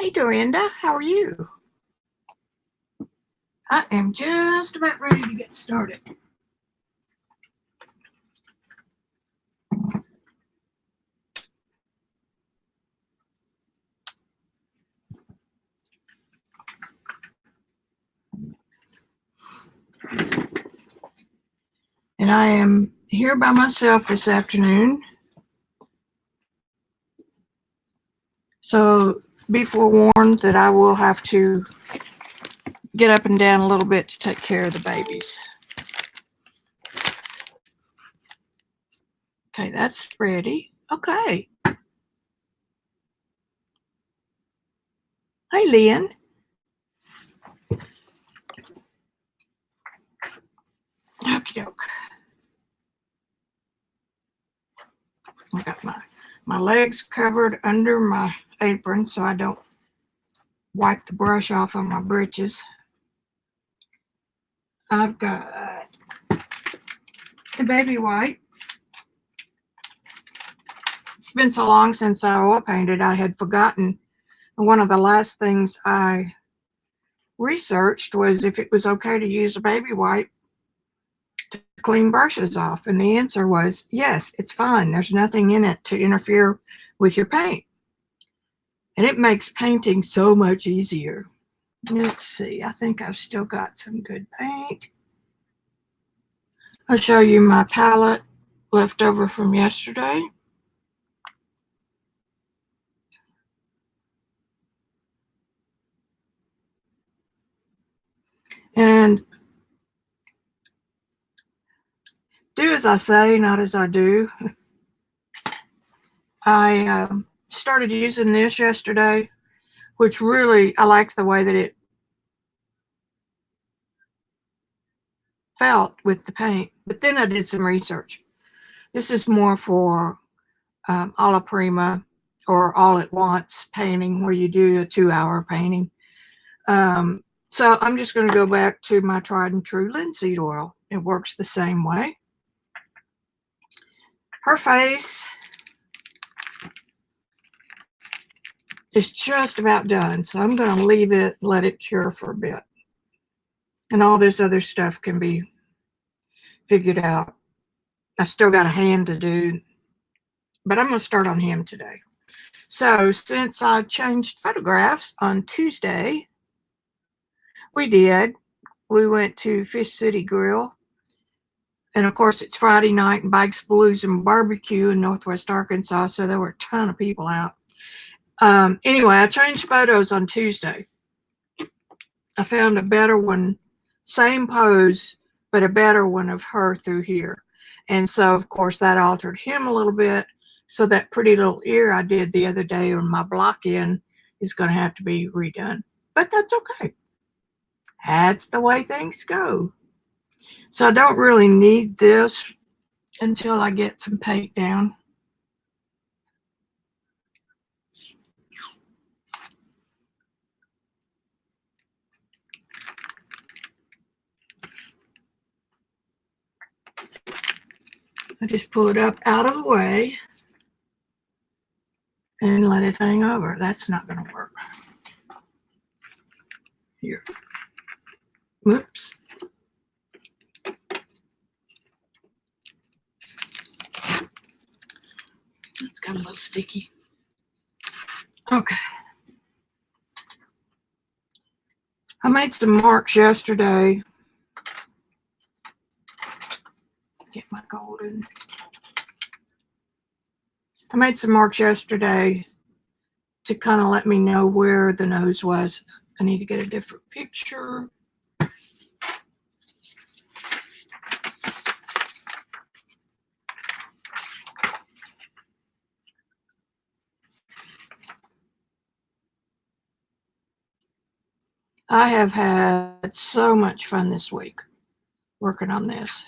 Hey, Dorinda, how are you? I am just about ready to get started. And I am here by myself this afternoon. So be forewarned that I will have to get up and down a little bit to take care of the babies. Okay, that's ready. Okay. Hey, Lynn. Okie doke. I got my legs covered under my apron so I don't wipe the brush off of my britches. I've got the baby wipe. It's been so long since I oil painted, I had forgotten. One of the last things I researched was if it was okay to use a baby wipe to clean brushes off. And the answer was yes, it's fine. There's nothing in it to interfere with your paint. And it makes painting so much easier. Let's see, I think I've still got some good paint. I'll show you my palette left over from yesterday. And do as I say, not as I do. I started using this yesterday, which really, I liked the way that it felt with the paint. But then I did some research. This is more for alla prima or all at once painting, where you do a 2-hour painting. So I'm just going to go back to my tried and true linseed oil. It works the same way. Her face is just about done, so I'm going to leave it, let it cure for a bit. And all this other stuff can be figured out. I've still got a hand to do, but I'm going to start on him today. So since I changed photographs on Tuesday, we went to Fish City Grill. And of course, it's Friday night and Bikes, Blues, and Barbecue in Northwest Arkansas, so there were a ton of people out. Anyway, I changed photos on Tuesday. I found a better one, same pose, but a better one of her through here. And so, of course, that altered him a little bit. So that pretty little ear I did the other day on my block in is going to have to be redone. But that's okay. That's the way things go. So I don't really need this until I get some paint down. I just pull it up out of the way and let it hang over. That's not going to work. Here. Whoops. It's got a little sticky. Okay. I made some marks yesterday. Get my golden. I made some marks yesterday to kind of let me know where the nose was. I need to get a different picture. I have had so much fun this week working on this.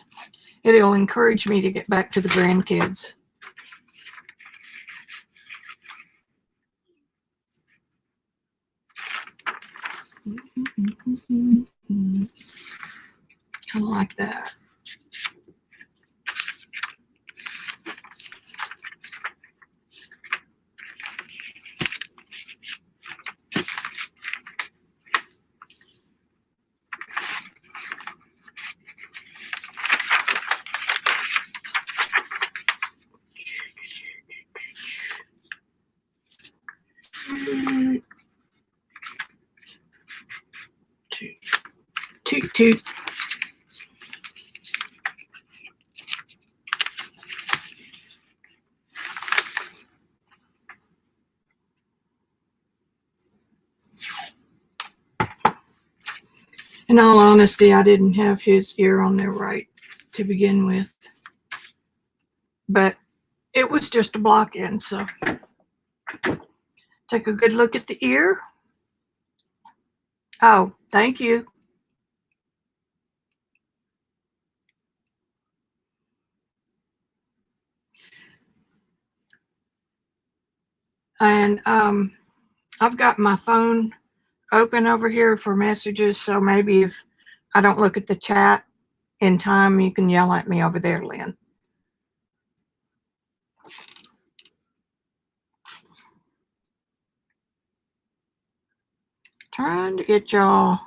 It'll encourage me to get back to the grandkids. Kind of like that. toot. In all honesty, I didn't have his ear on there right to begin with. But it was just a block in, so take a good look at the ear. Oh, thank you. And I've got my phone open over here for messages, so maybe if I don't look at the chat in time, you can yell at me over there, Lynn. Trying to get y'all.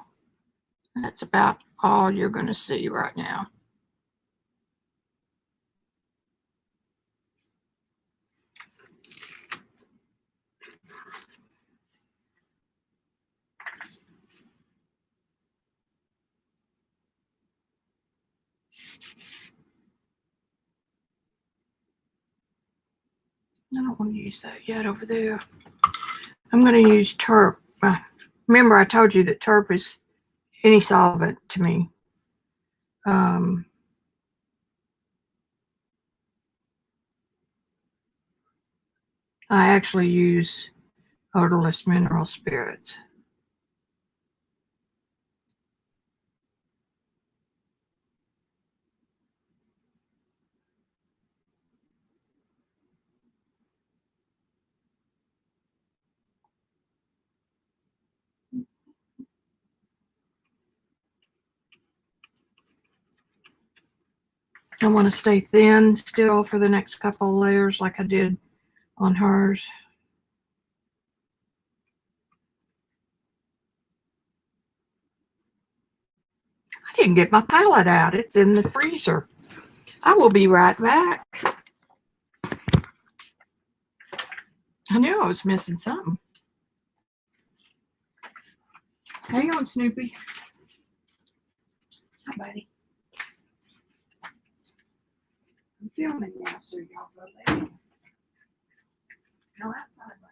That's about all you're going to see right now. I don't want to use that yet over there. I'm going to use Terp. Remember, I told you that Terp is any solvent to me. I actually use odorless mineral spirits. I want to stay thin still for the next couple of layers like I did on hers. I didn't get my palette out. It's in the freezer. I will be right back. I knew I was missing something. Hang on, Snoopy. Hi, buddy. I'm filming now, so y'all go there. No, outside right now.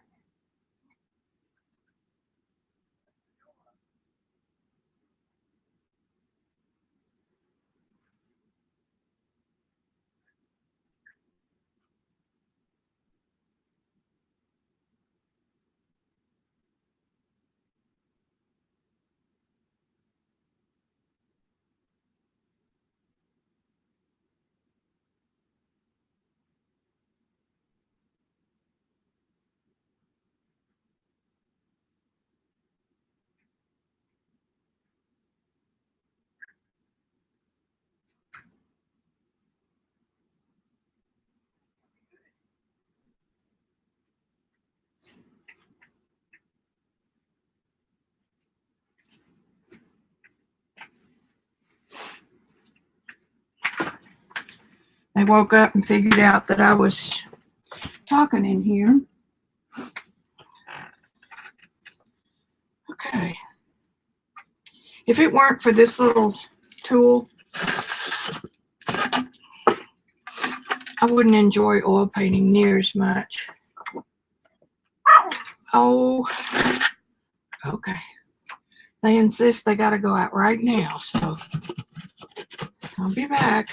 They woke up and figured out that I was talking in here. Okay. If it weren't for this little tool, I wouldn't enjoy oil painting near as much. Oh, okay. They insist they got to go out right now, so I'll be back.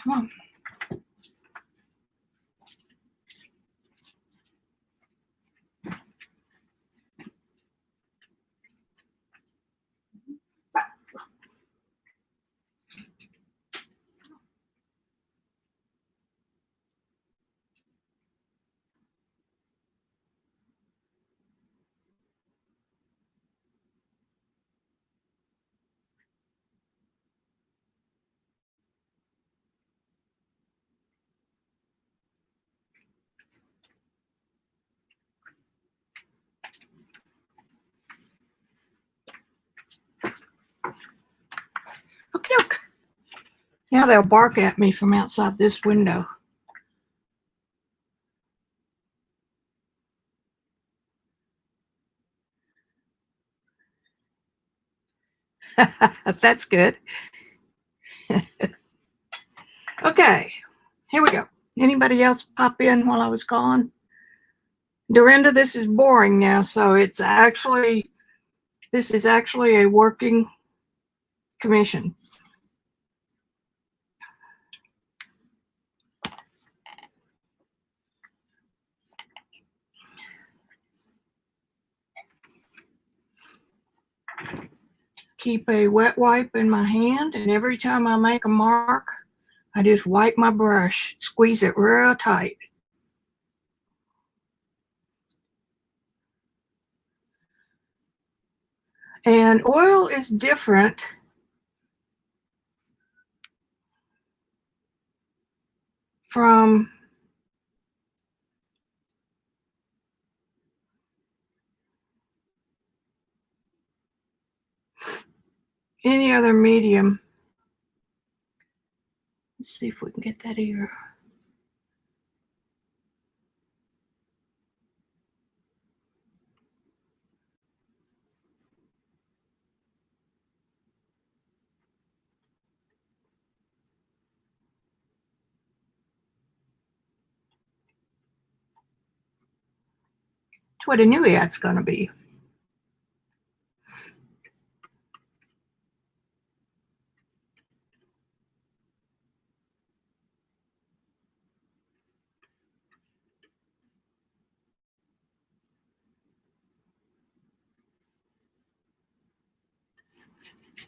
Come on. Okay, okay. Now they'll bark at me from outside this window. That's good. Okay, here we go. Anybody else pop in while I was gone? Dorinda, this is boring now, so this is actually a working commission. Keep a wet wipe in my hand, and every time I make a mark, I just wipe my brush, squeeze it real tight. And oil is different from any other medium. Let's see if we can get that ear. That's what I knew that's going to be.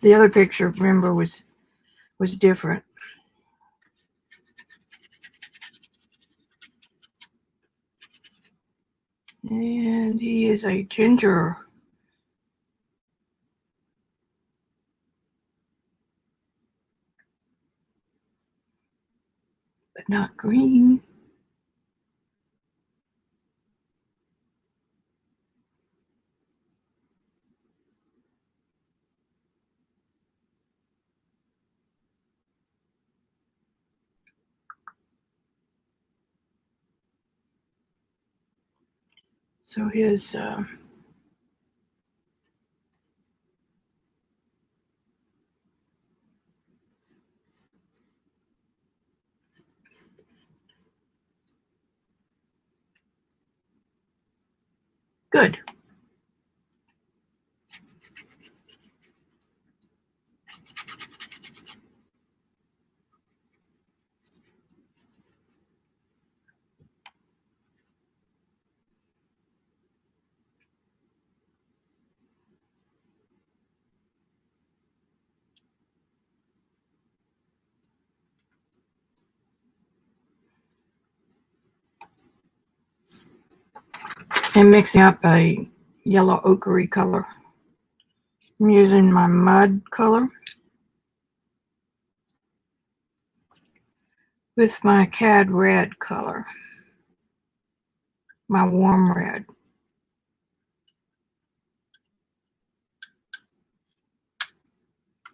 The other picture, remember, was different. And he is a ginger. But not green. So his good. And mixing up a yellow ochre color. I'm using my mud color with my cad red color, my warm red.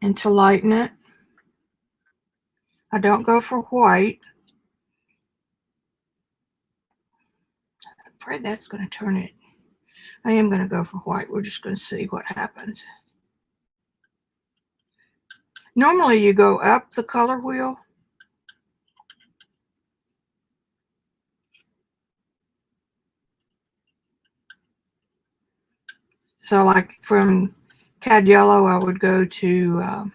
And to lighten it, I don't go for white. I'm afraid that's going to turn it. I am going to go for white. We're just going to see what happens. Normally you go up the color wheel. So like from cad yellow, I would go to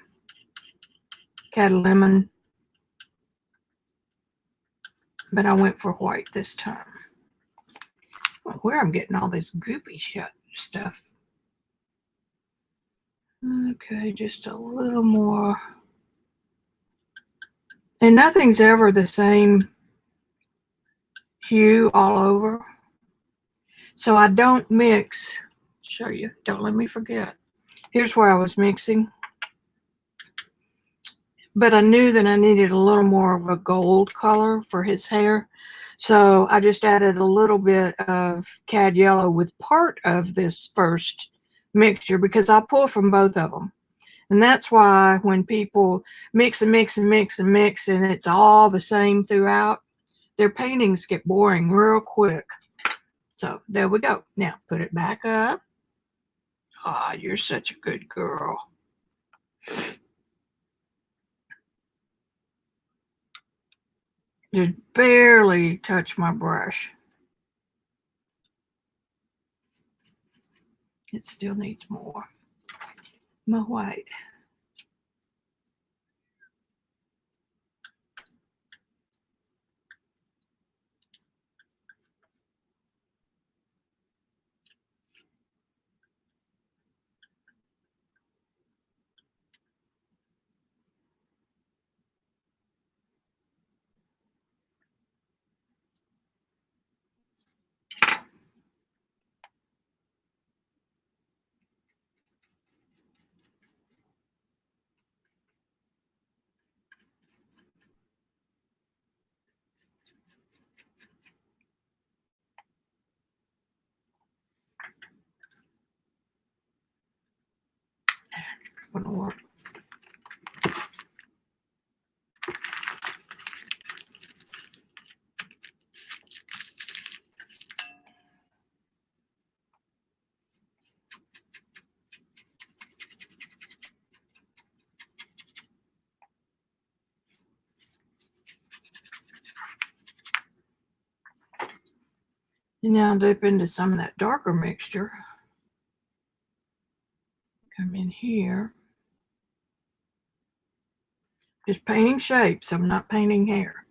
cad lemon, but I went for white this time. Where I'm getting all this goopy stuff. Okay, just a little more. And nothing's ever the same hue all over. So I don't mix. Show you. Don't let me forget. Here's where I was mixing. But I knew that I needed a little more of a gold color for his hair. So I just added a little bit of cad yellow with part of this first mixture because I pull from both of them. And that's why when people mix and mix and mix and mix and it's all the same throughout, their paintings get boring real quick. So there we go. Now put it back up. Ah, you're such a good girl. Just barely touch my brush. It still needs more. My white. Wouldn't work. And now dip into some of that darker mixture. Come in here. Just painting shapes. I'm not painting hair.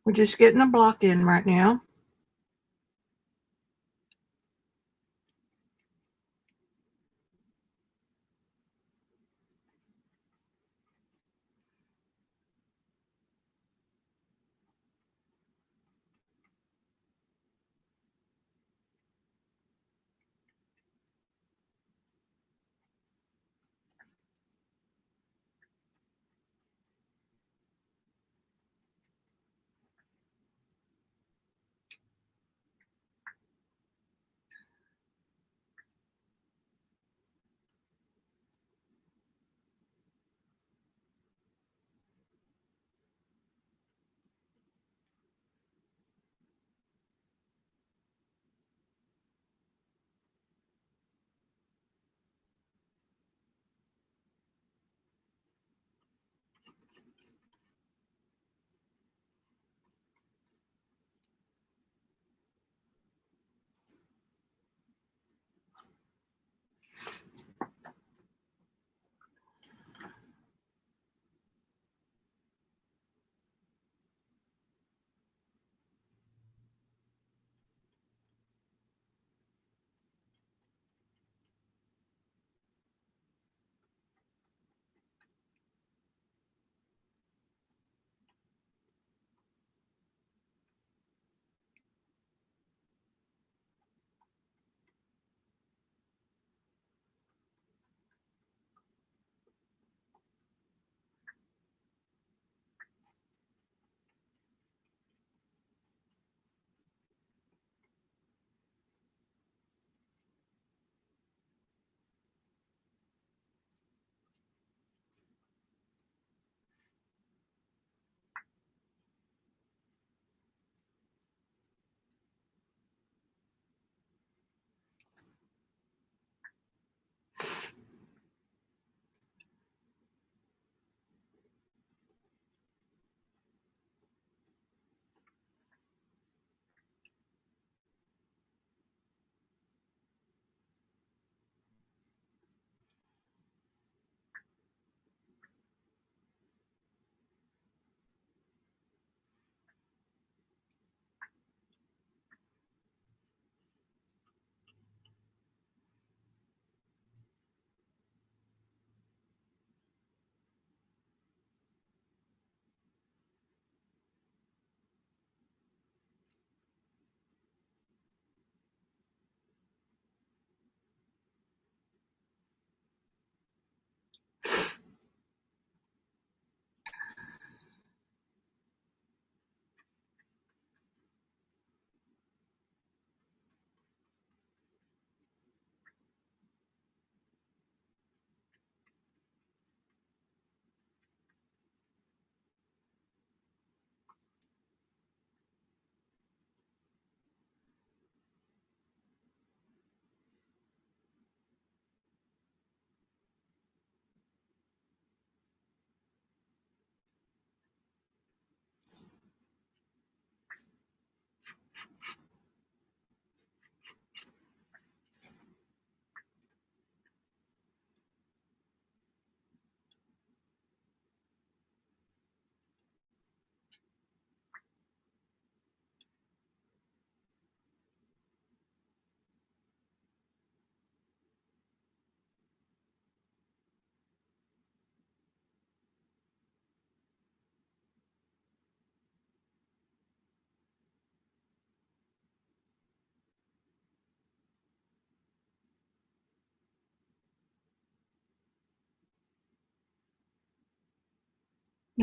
We're just getting a block in right now.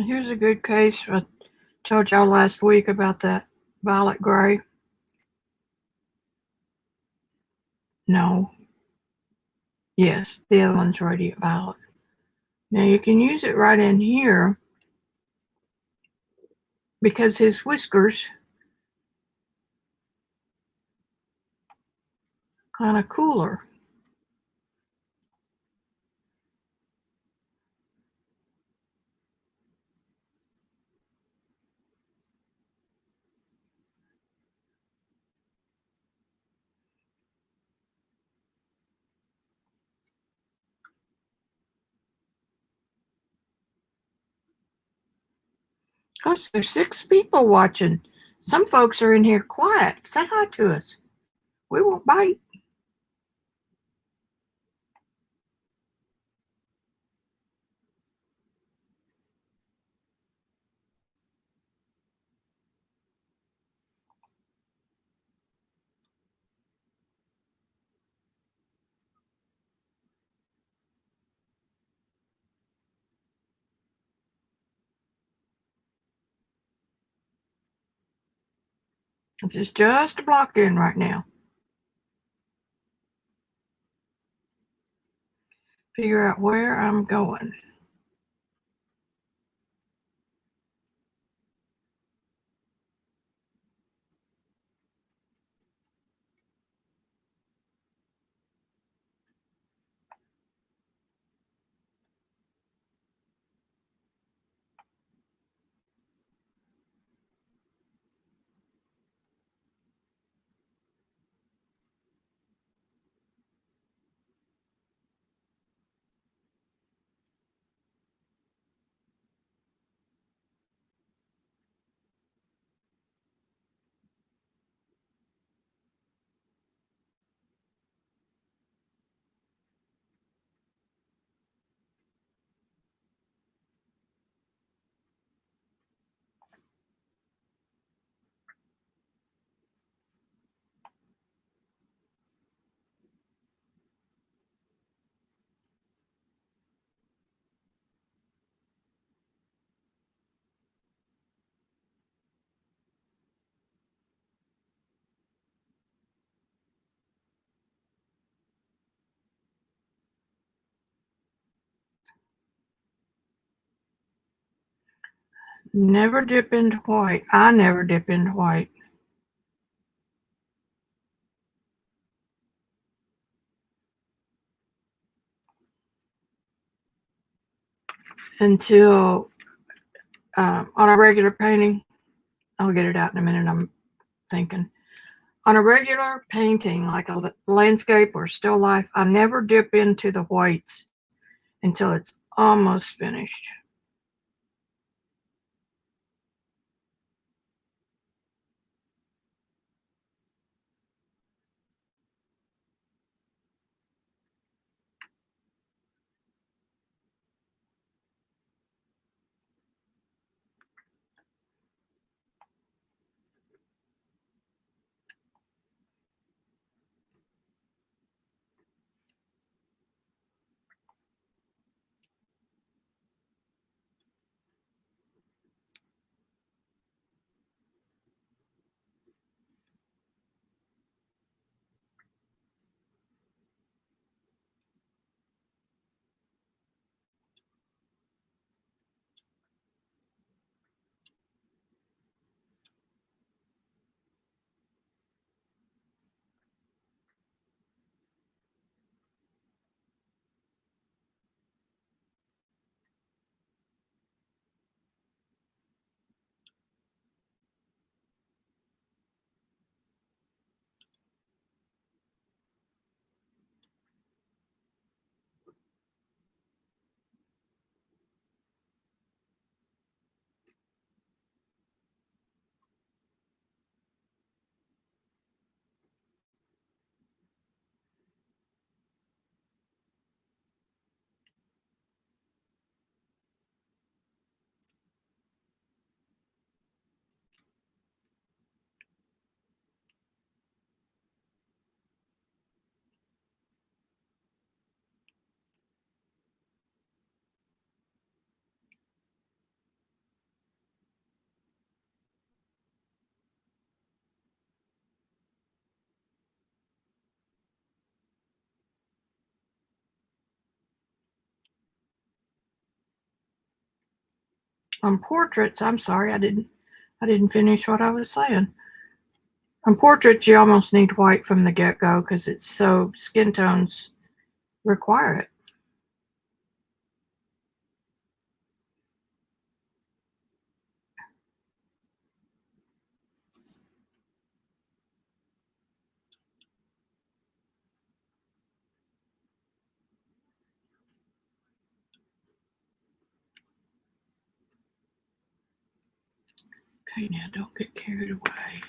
Here's a good case. I told y'all last week about that violet gray. No, yes, the other one's radiant violet. Now you can use it right in here because his whiskers kind of cooler. Gosh, there's 6 people watching. Some folks are in here quiet. Say hi to us. We won't bite. This is just a block in right now. Figure out where I'm going. Never dip into white. I never dip into white. Until on a regular painting, I'll get it out in a minute. I'm thinking. On a regular painting, like a landscape or still life, I never dip into the whites until it's almost finished. On portraits, I'm sorry, I didn't finish what I was saying. On portraits, you almost need white from the get-go because it's so skin tones require it. Okay, now don't get carried away.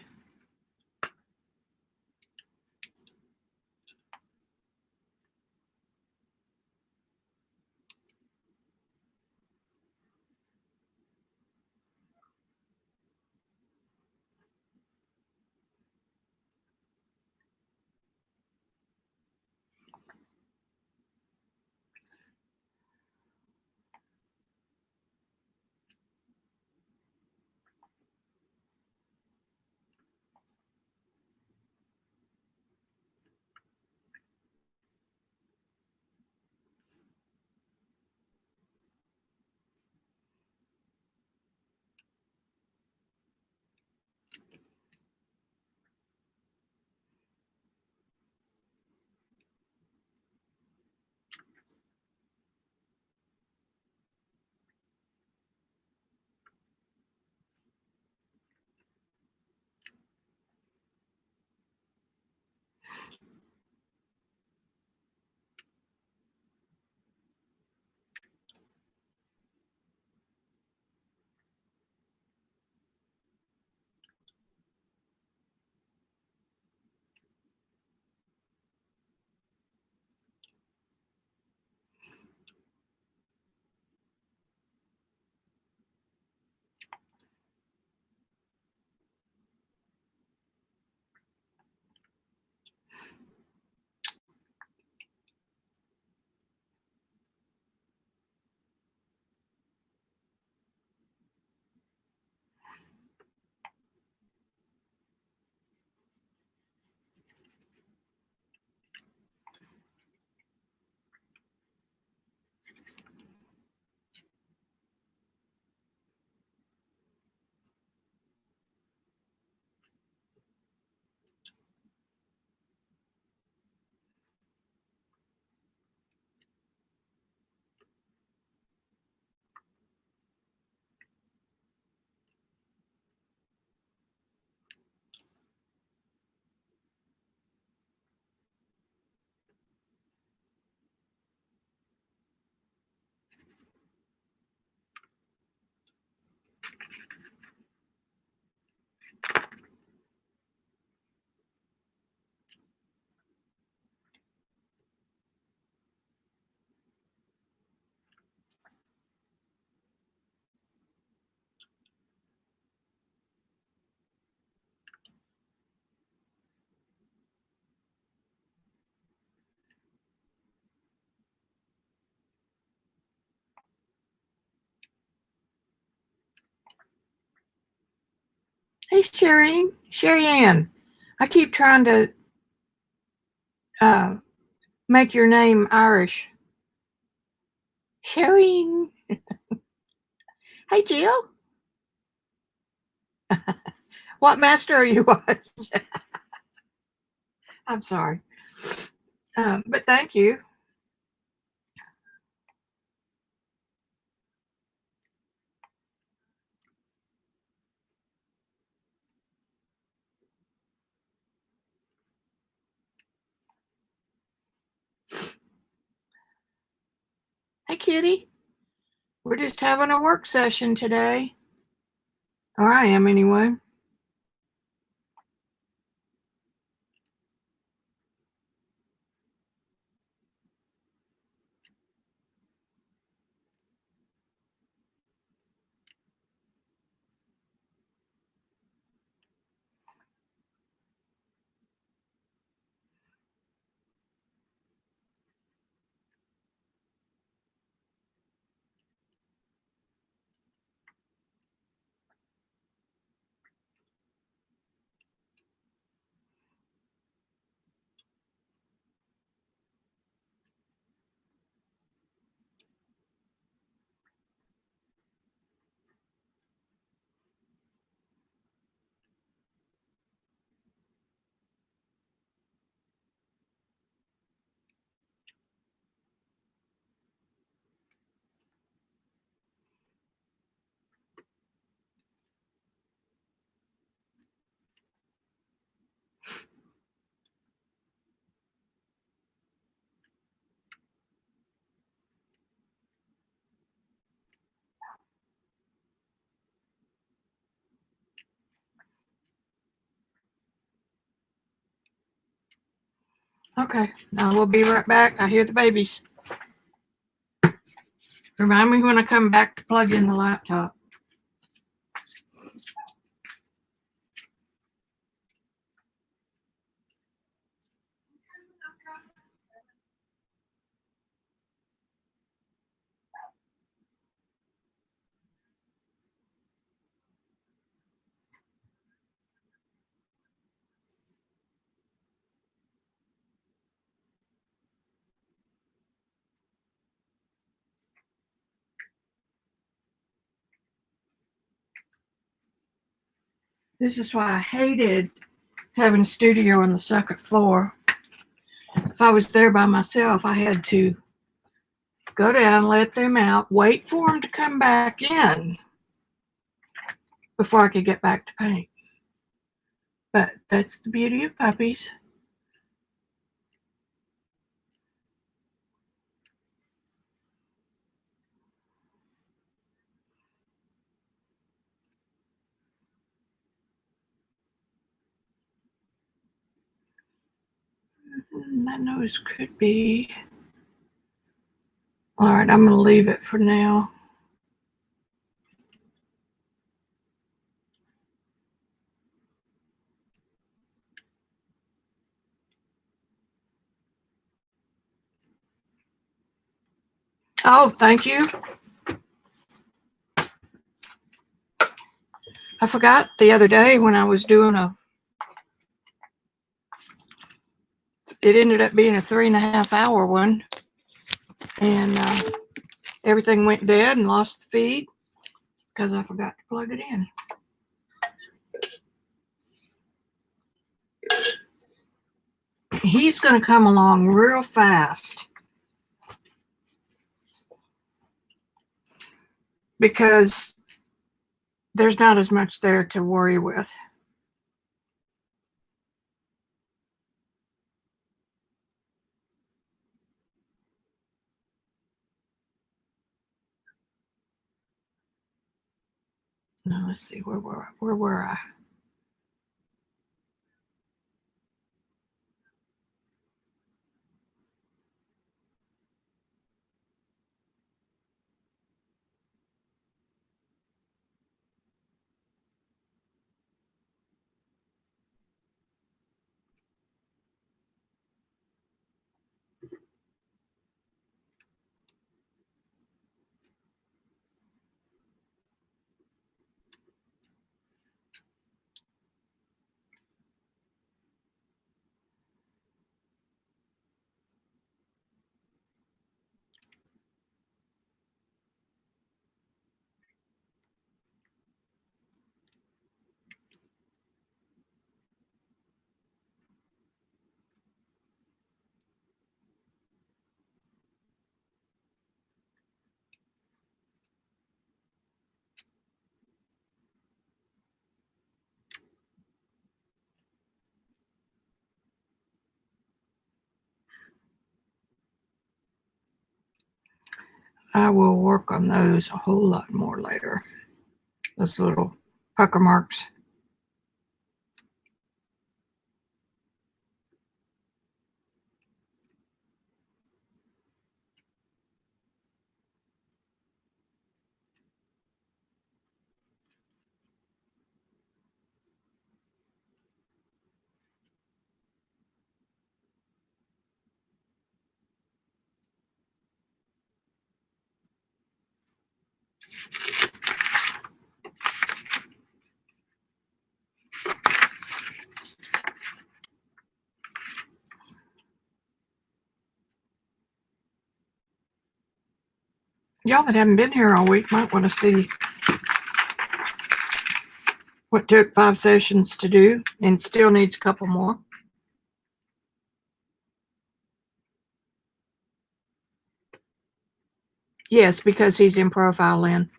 Hey, Sherry Ann, I keep trying to uh, make your name Irish. Sherry. Hey, Jill. What master are you watching? I'm sorry. But thank you. Hey, Kitty. We're just having a work session today. Or I am anyway. Okay, now we'll be right back. I hear the babies. Remind me when I come back to plug in the laptop. This is why I hated having a studio on the second floor. If I was there by myself, I had to go down, let them out, wait for them to come back in before I could get back to paint. But that's the beauty of puppies. That nose could be. All right, I'm going to leave it for now. Oh, thank you. I forgot the other day when I was doing it ended up being a 3.5 hour one, and everything went dead and lost the feed because I forgot to plug it in. He's going to come along real fast because there's not as much there to worry with. Now let's see, where were I? I will work on those a whole lot more later. Those little pucker marks. Y'all that haven't been here all week might want to see what took 5 sessions to do and still needs a couple more. Yes, because he's in profile, Lynn.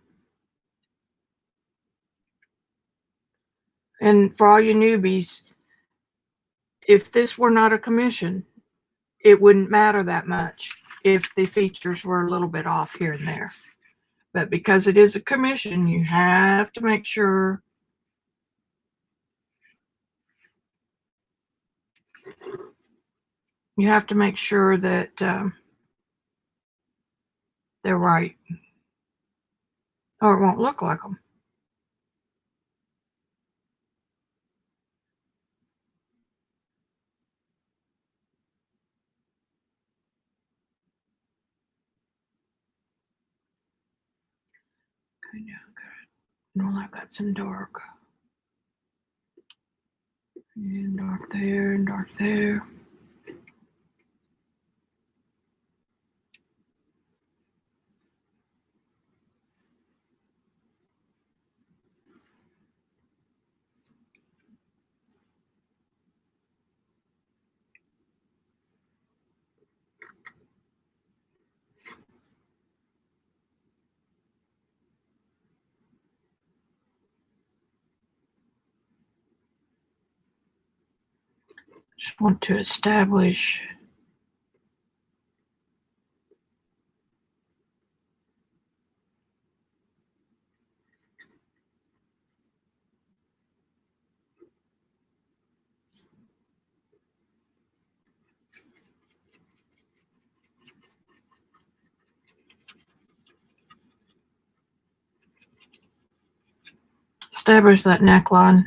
And for all you newbies, if this were not a commission, it wouldn't matter that much if the features were a little bit off here and there. But because it is a commission, you have to make sure You have to make sure that they're right, or it won't look like them. Okay, now I've got some dark. And dark there, and dark there. Just want to establish that neckline.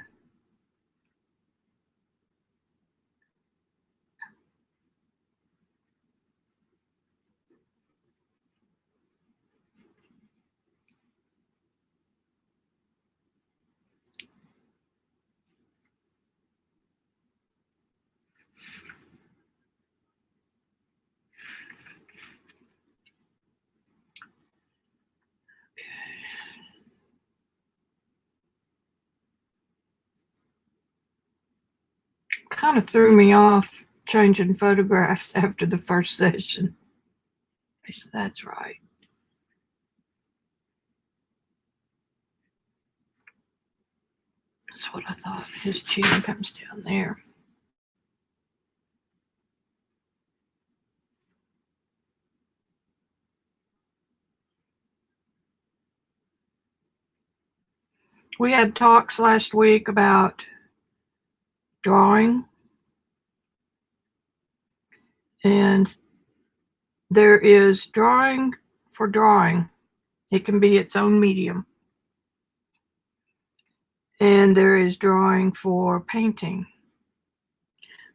Kind of threw me off changing photographs after the first session. I said, that's right. That's what I thought. His chin comes down there. We had talks last week about drawing, and there is drawing for drawing. It can be its own medium. And there is drawing for painting,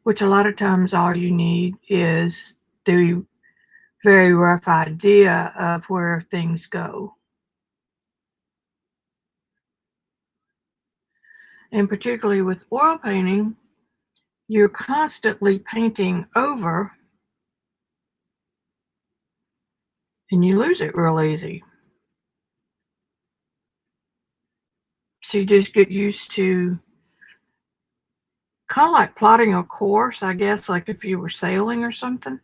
which a lot of times all you need is the very rough idea of where things go. And particularly with oil painting, you're constantly painting over and you lose it real easy. So you just get used to kind of like plotting a course, I guess, like if you were sailing or something.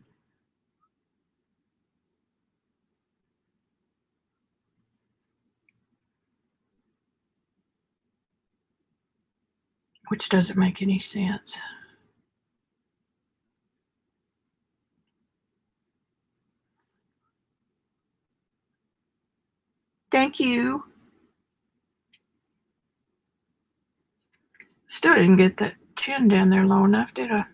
Which doesn't make any sense. Thank you. Still didn't get that chin down there low enough, did I?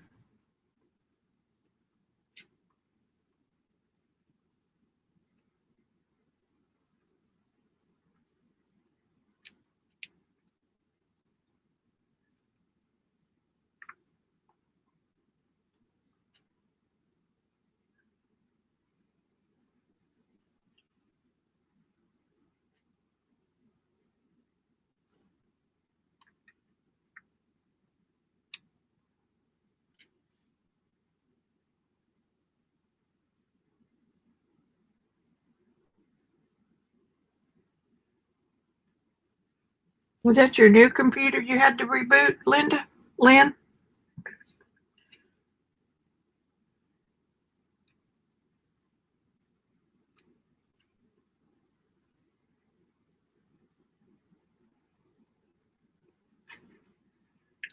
Was that your new computer you had to reboot, Linda? Lynn?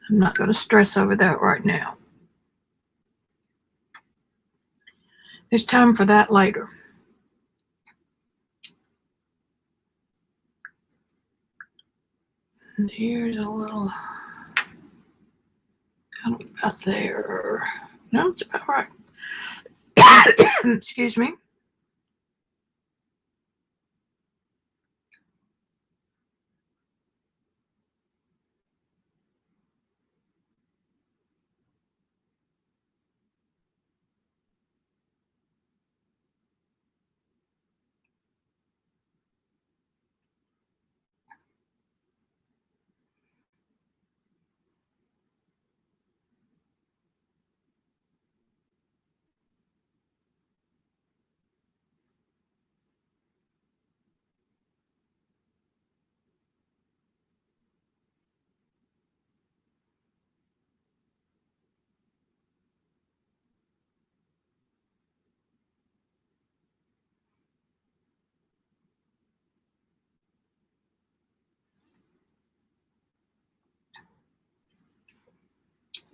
I'm not going to stress over that right now. There's time for that later. And here's a little kind of about there. No, it's about right. Excuse me.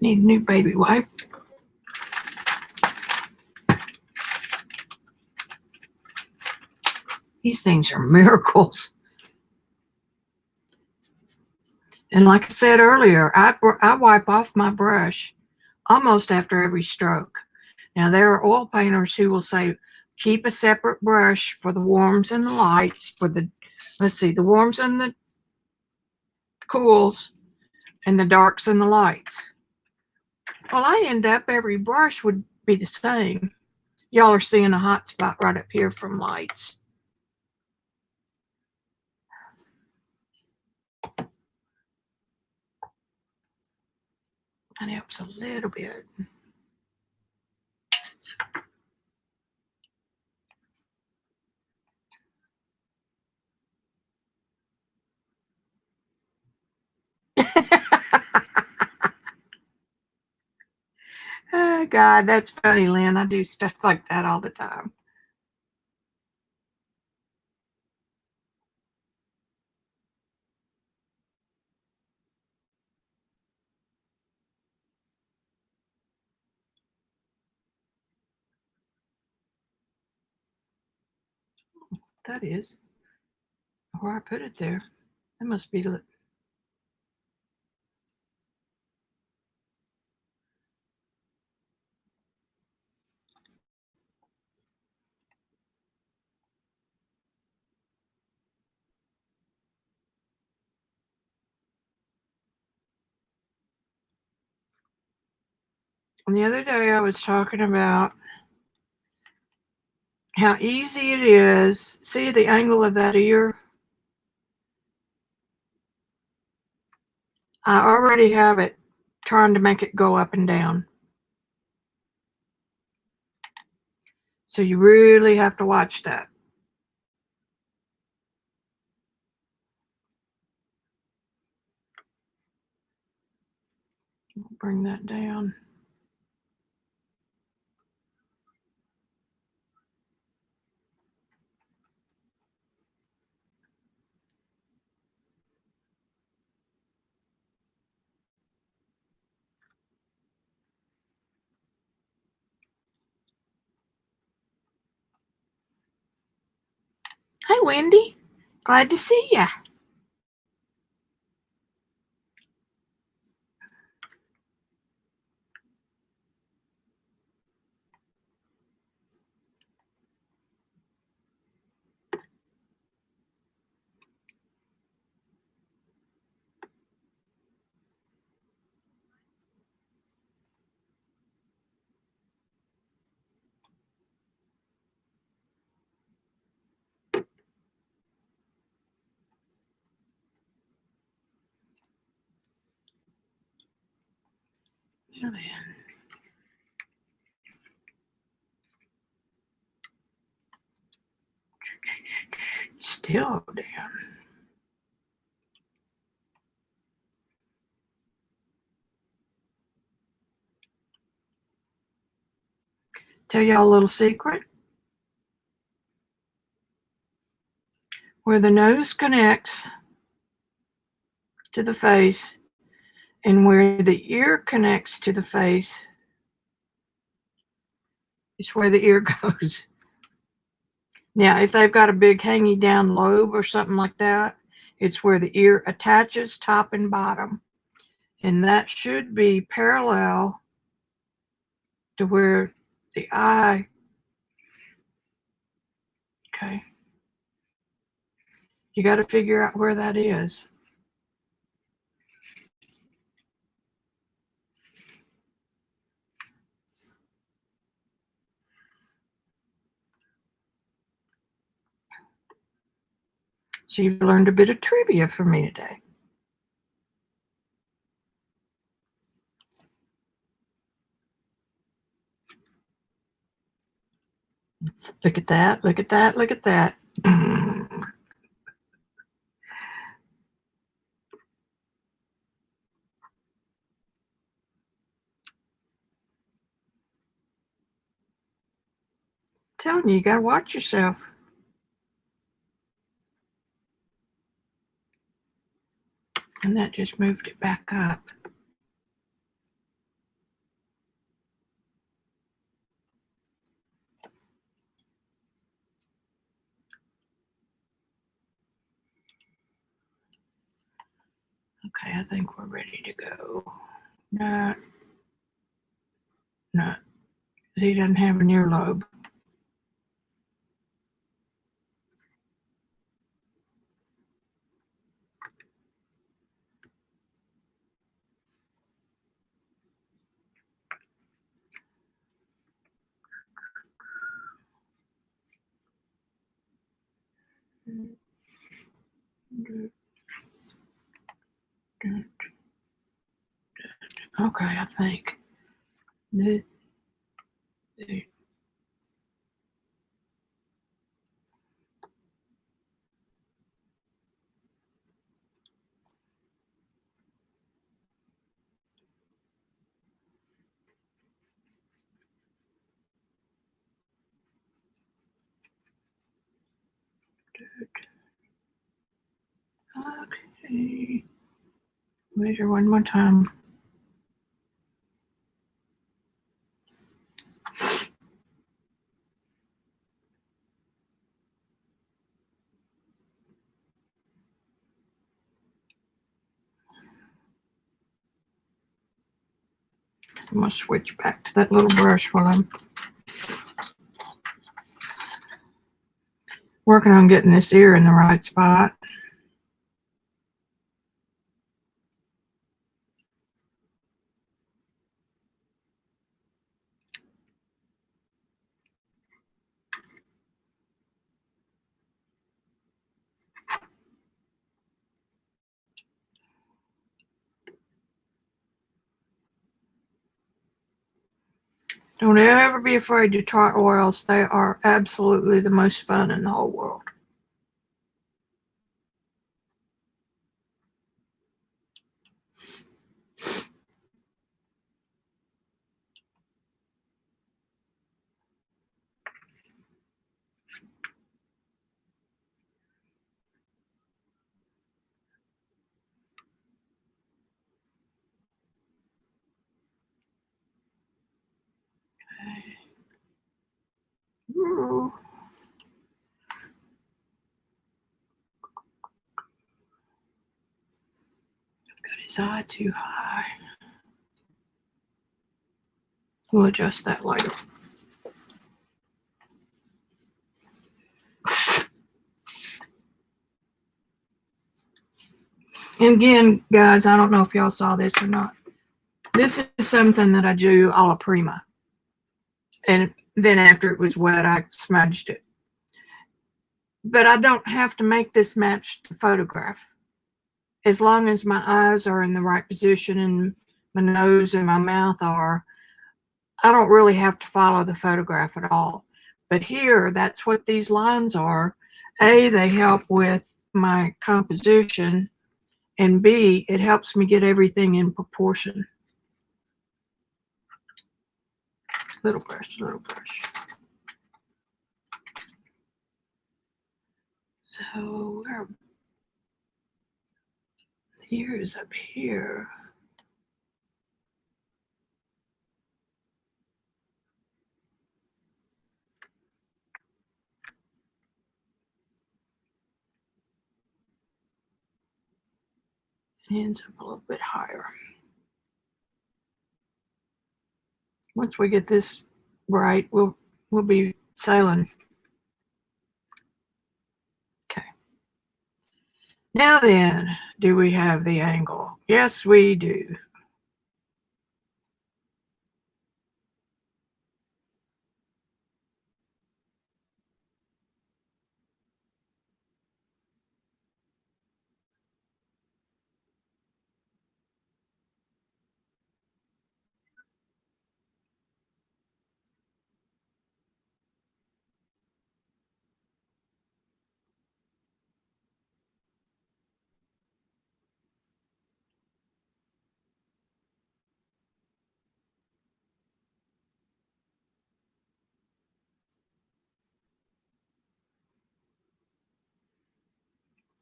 Need a new baby wipe. These things are miracles. And like I said earlier, I wipe off my brush almost after every stroke. Now, there are oil painters who will say, keep a separate brush for the warms and the lights, for the, let's see, the warms and the cools, and the darks and the lights. Well, I end up, every brush would be the same. Y'all are seeing a hot spot right up here from lights. That helps a little bit. Oh, God, that's funny, Lynn. I do stuff like that all the time. That is where I put it there. That must be. The other day I was talking about how easy it is. See the angle of that ear? I already have it trying to make it go up and down. So you really have to watch that. Bring that down. Hi, Wendy. Glad to see ya. Now then. Still down. Tell y'all a little secret. Where the nose connects to the face and where the ear connects to the face is where the ear goes. Now, if they've got a big hanging down lobe or something like that, it's where the ear attaches top and bottom. And that should be parallel to where the eye. Okay. You got to figure out where that is. So you've learned a bit of trivia from me today. Look at that, look at that, look at that. Telling you, you got to watch yourself. And that just moved it back up. Okay, I think we're ready to go. No, no, he doesn't have an earlobe. Okay, I think. Okay. Measure one more time. I'm going to switch back to that little brush while I'm working on getting this ear in the right spot. Don't ever be afraid to try oils. They are absolutely the most fun in the whole world. Ooh. Got his eye too high. We'll adjust that later. And again, guys, I don't know if y'all saw this or not. This is something that I do a la prima. And then after it was wet, I smudged it. But I don't have to make this match the photograph. As long as my eyes are in the right position and my nose and my mouth are, I don't really have to follow the photograph at all. But here, that's what these lines are. A, they help with my composition, and B, it helps me get everything in proportion. Little brush, little brush. So where the ear is up here. Hands up a little bit higher. Once we get this bright, we'll be sailing. Okay. Now then, do we have the angle? Yes, we do.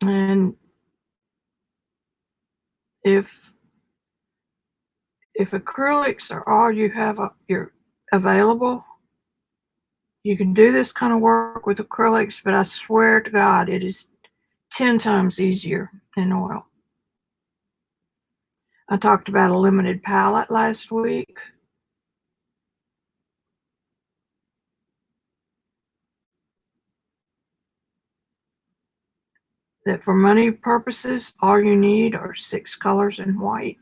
And if if acrylics are all you have you're available, you can do this kind of work with acrylics, but I swear to God, it is 10 times easier than oil. I talked about a limited palette last week. That for money purposes, all you need are 6 colors in white.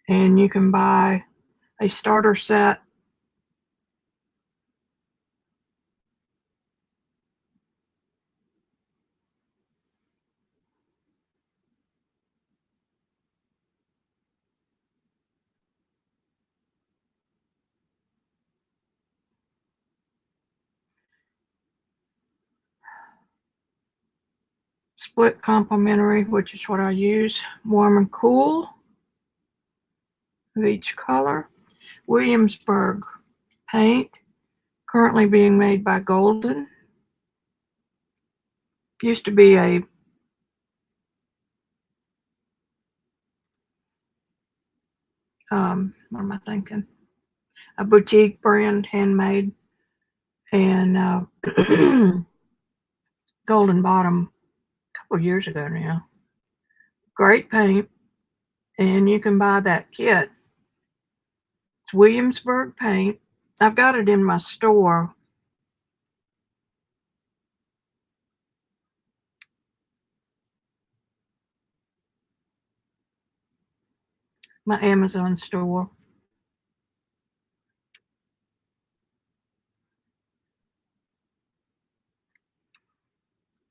And you can buy a starter set. Split complementary, which is what I use. Warm and cool of each color. Williamsburg paint, currently being made by Golden. Used to be a what am I thinking? A boutique brand, handmade, and Golden bottom a couple years ago now. Great paint, and you can buy that kit. It's Williamsburg paint. I've got it in my store. My Amazon store.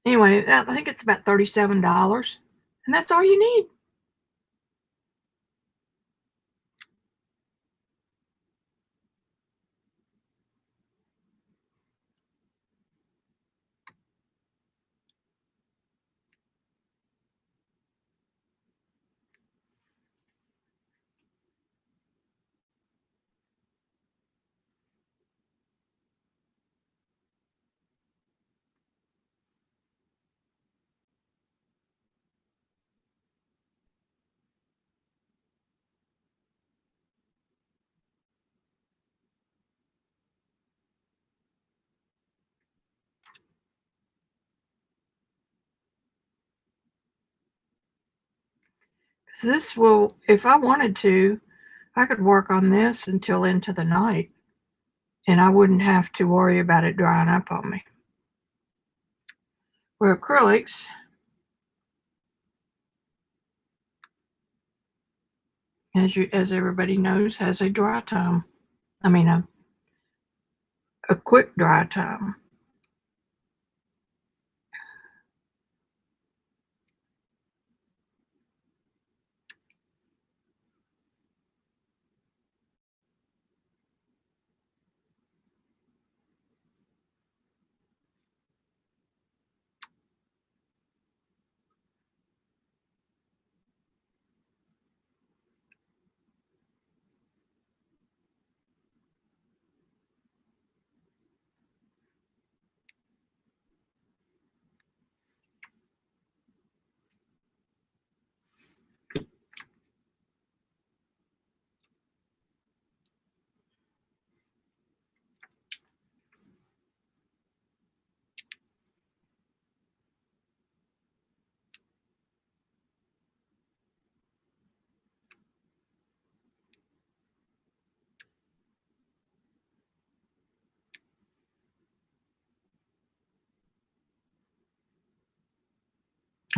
Anyway, I think it's about $37, and that's all you need. So this will, if I wanted to, I could work on this until into the night, and I wouldn't have to worry about it drying up on me. Where acrylics, as everybody knows, has a dry time. I mean, a quick dry time.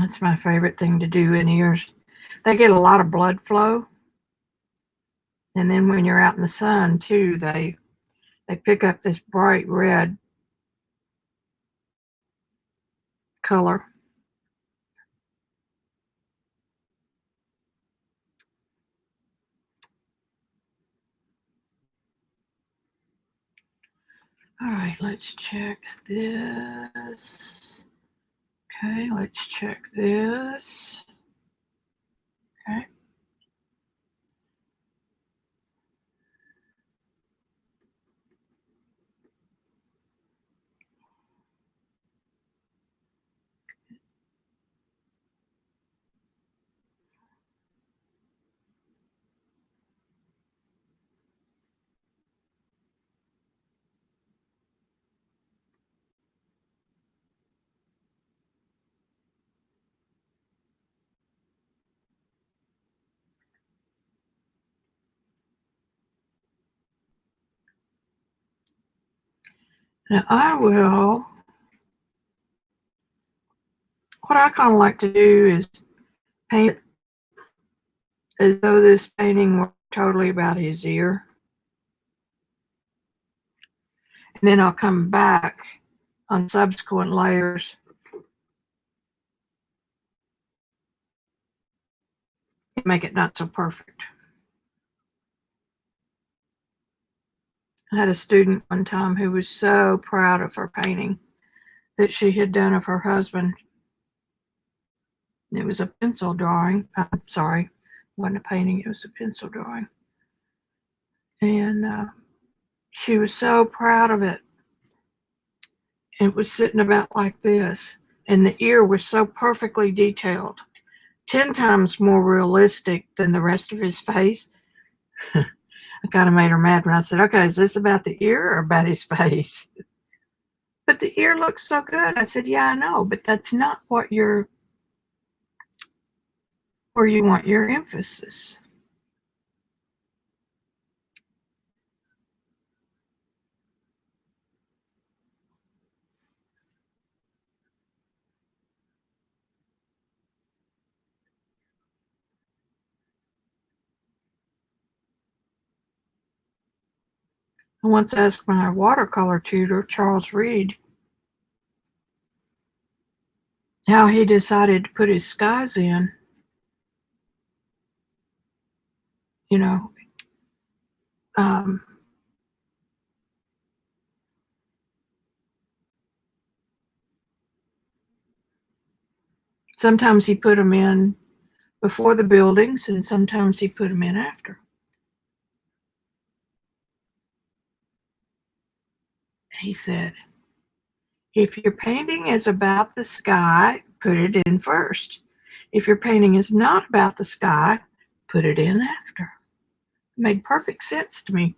That's my favorite thing to do in ears. They get a lot of blood flow, and then when you're out in the sun too, they pick up this bright red color. All right, let's check this. Okay, let's check this. Okay. Now I will, what I kind of like to do is paint as though this painting were totally about his ear. And then I'll come back on subsequent layers and make it not so perfect. I had a student one time who was so proud of her painting that she had done of her husband. It was a pencil drawing. I'm sorry, it wasn't a painting, it was a pencil drawing. And she was so proud of it. It was sitting about like this, and the ear was so perfectly detailed, 10 times more realistic than the rest of his face. I kind of made her mad when I said, okay, is this about the ear or about his face? But the ear looks so good. I said, yeah, I know, but that's not what where you want your emphasis. I once asked my watercolor tutor, Charles Reed, how he decided to put his skies in. You know, um, sometimes he put them in before the buildings, and sometimes he put them in after. He said, if your painting is about the sky, put it in first. If your painting is not about the sky, put it in after. It made perfect sense to me.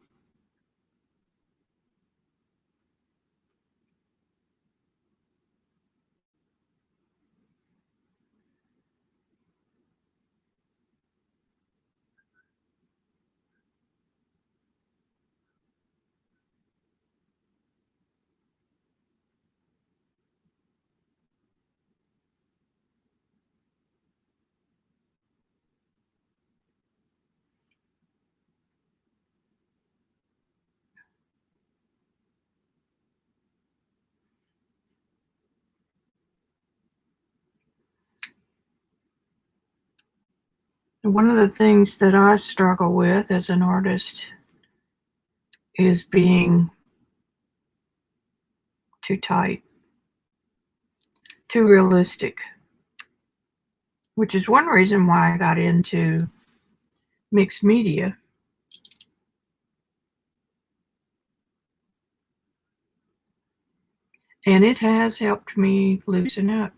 One of the things that I struggle with as an artist is being too tight, too realistic, which is one reason why I got into mixed media. And it has helped me loosen up.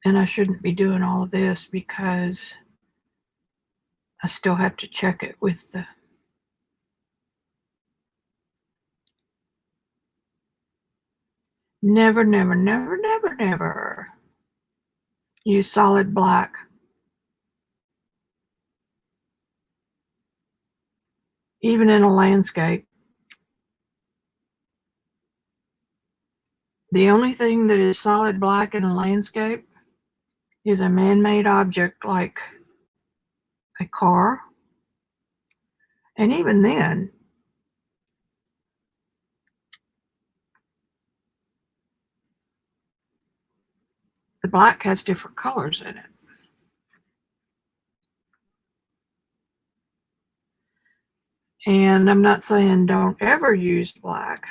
And I shouldn't be doing all of this because I still have to check it with the never, never, never, never, never use solid black. Even in a landscape. The only thing that is solid black in a landscape is a man-made object like a car. And even then, the black has different colors in it. And I'm not saying don't ever use black,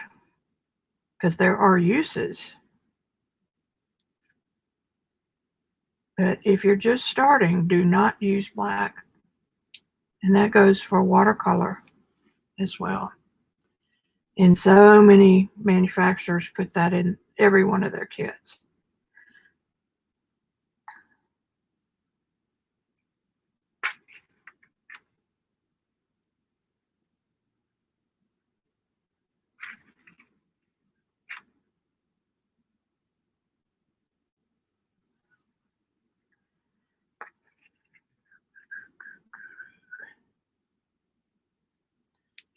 because there are uses. But if you're just starting, do not use black. And that goes for watercolor as well. And so many manufacturers put that in every one of their kits.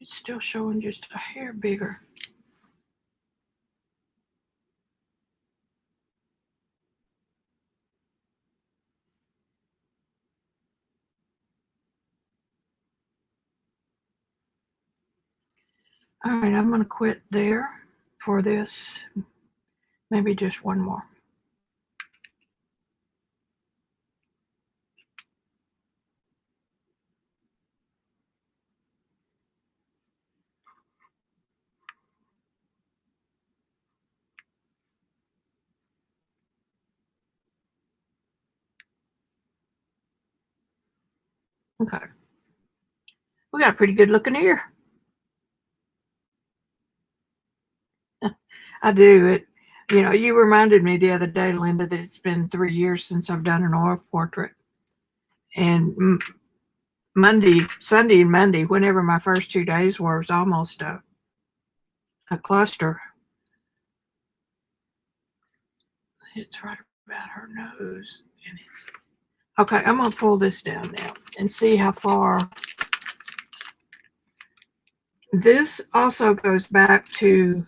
It's still showing just a hair bigger. All right, I'm going to quit there for this. Maybe just one more. Okay. We got a pretty good looking ear. I do. You reminded me the other day, Linda, that it's been 3 years since I've done an oil portrait. And Sunday and Monday, whenever my first 2 days were, was almost a cluster. It's right about her nose. Okay, I'm going to pull this down now and see how far. This also goes back to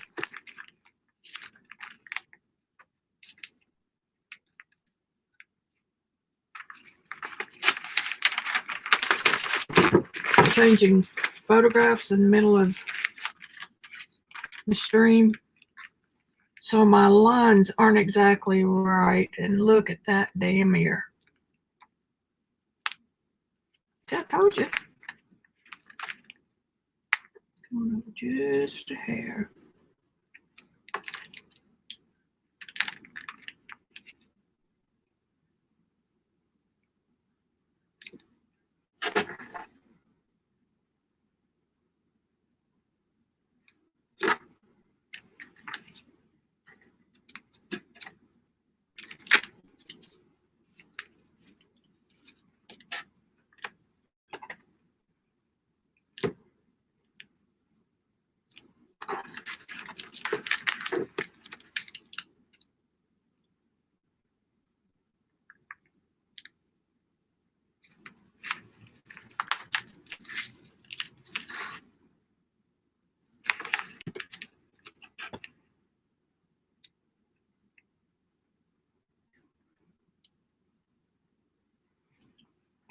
changing photographs in the middle of the stream. So my lines aren't exactly right. And look at that damn ear. See, I told you. Come on, just a hair.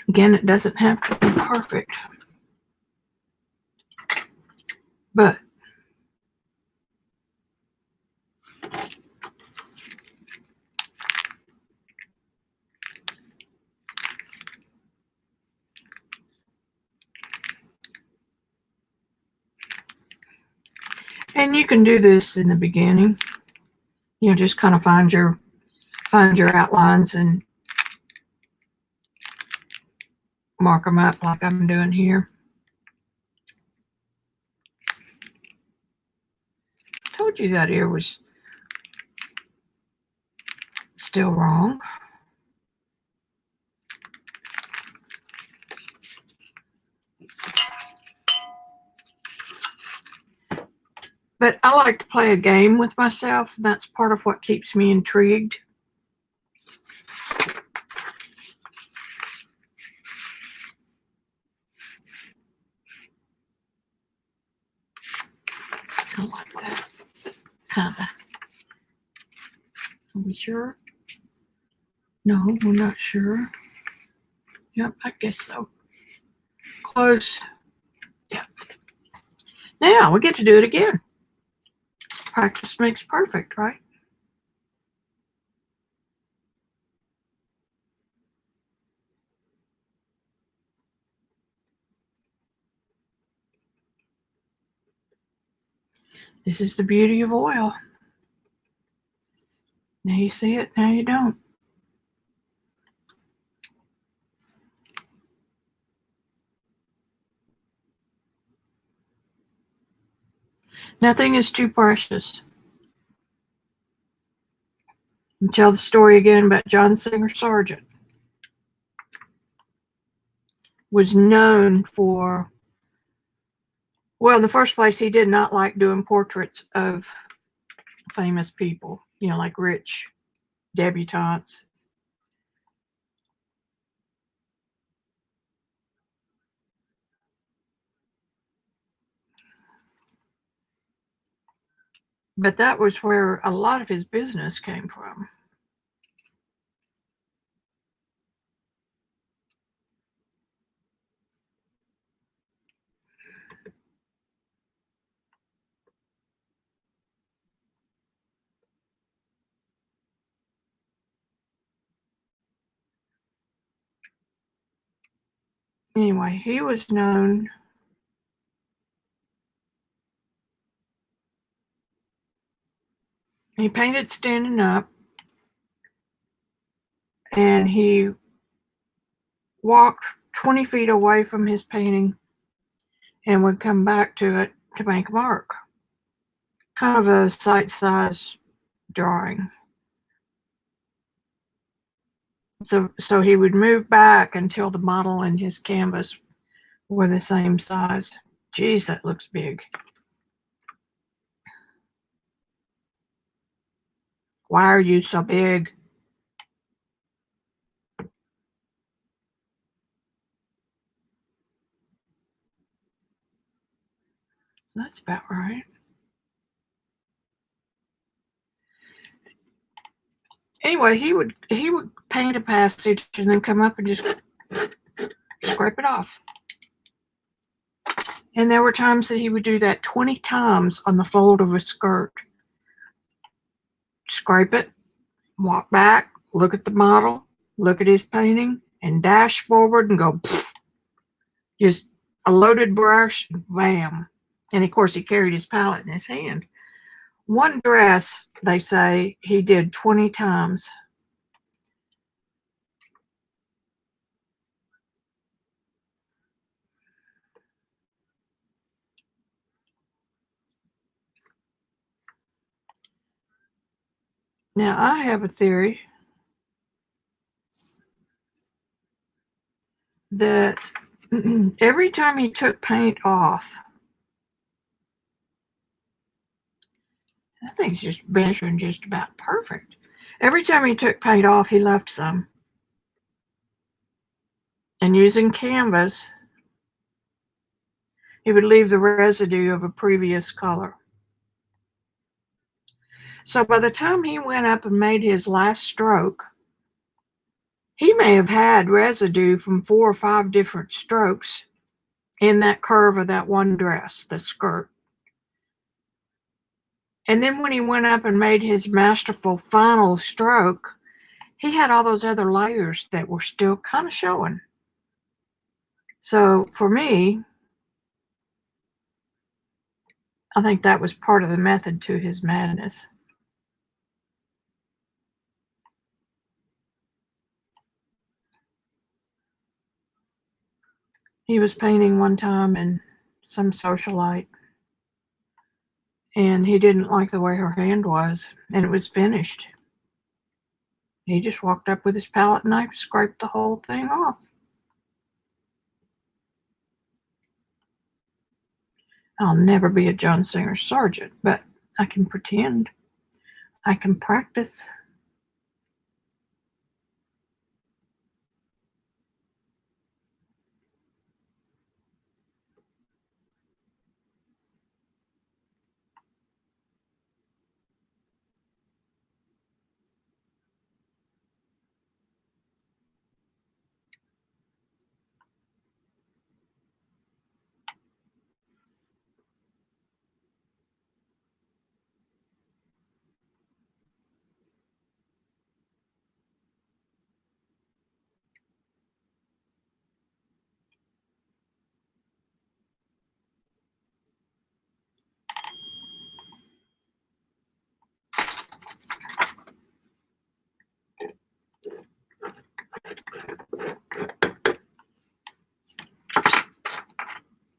Again, it doesn't have to be perfect, but and you can do this in the beginning. Just kind of find your outlines and mark them up like I'm doing here. I told you that ear was still wrong. But I like to play a game with myself. And that's part of what keeps me intrigued. It's kind of like that. Kind of. Are we sure? No, we're not sure. Yep, I guess so. Close. Yep. Now we get to do it again. Practice makes perfect, right? This is the beauty of oil. Now you see it, now you don't. Nothing is too precious. And tell the story again about John Singer Sargent. Was known for, well, in the first place, he did not like doing portraits of famous people, like rich debutantes. But that was where a lot of his business came from. Anyway, he was known. He painted standing up, and he walked 20 feet away from his painting and would come back to it to make a mark. Kind of a sight-size drawing. So he would move back until the model and his canvas were the same size. Geez, that looks big. Why are you so big? That's about right. Anyway, he would paint a passage and then come up and just scrape it off. And there were times that he would do that 20 times on the fold of a skirt. Scrape it, walk back, look at the model, look at his painting, and dash forward and go, just a loaded brush, bam. And of course, he carried his palette in his hand. One dress, they say, he did 20 times. Now, I have a theory that every time he took paint off, that thing's just measuring just about perfect. Every time he took paint off, he left some. And using canvas, he would leave the residue of a previous color. So by the time he went up and made his last stroke, he may have had residue from 4 or 5 different strokes in that curve of that one dress, the skirt. And then when he went up and made his masterful final stroke, he had all those other layers that were still kind of showing. So for me, I think that was part of the method to his madness. He was painting one time in some socialite, and he didn't like the way her hand was, and it was finished. He just walked up with his palette knife, scraped the whole thing off. I'll never be a John Singer sergeant, but I can pretend. I can practice.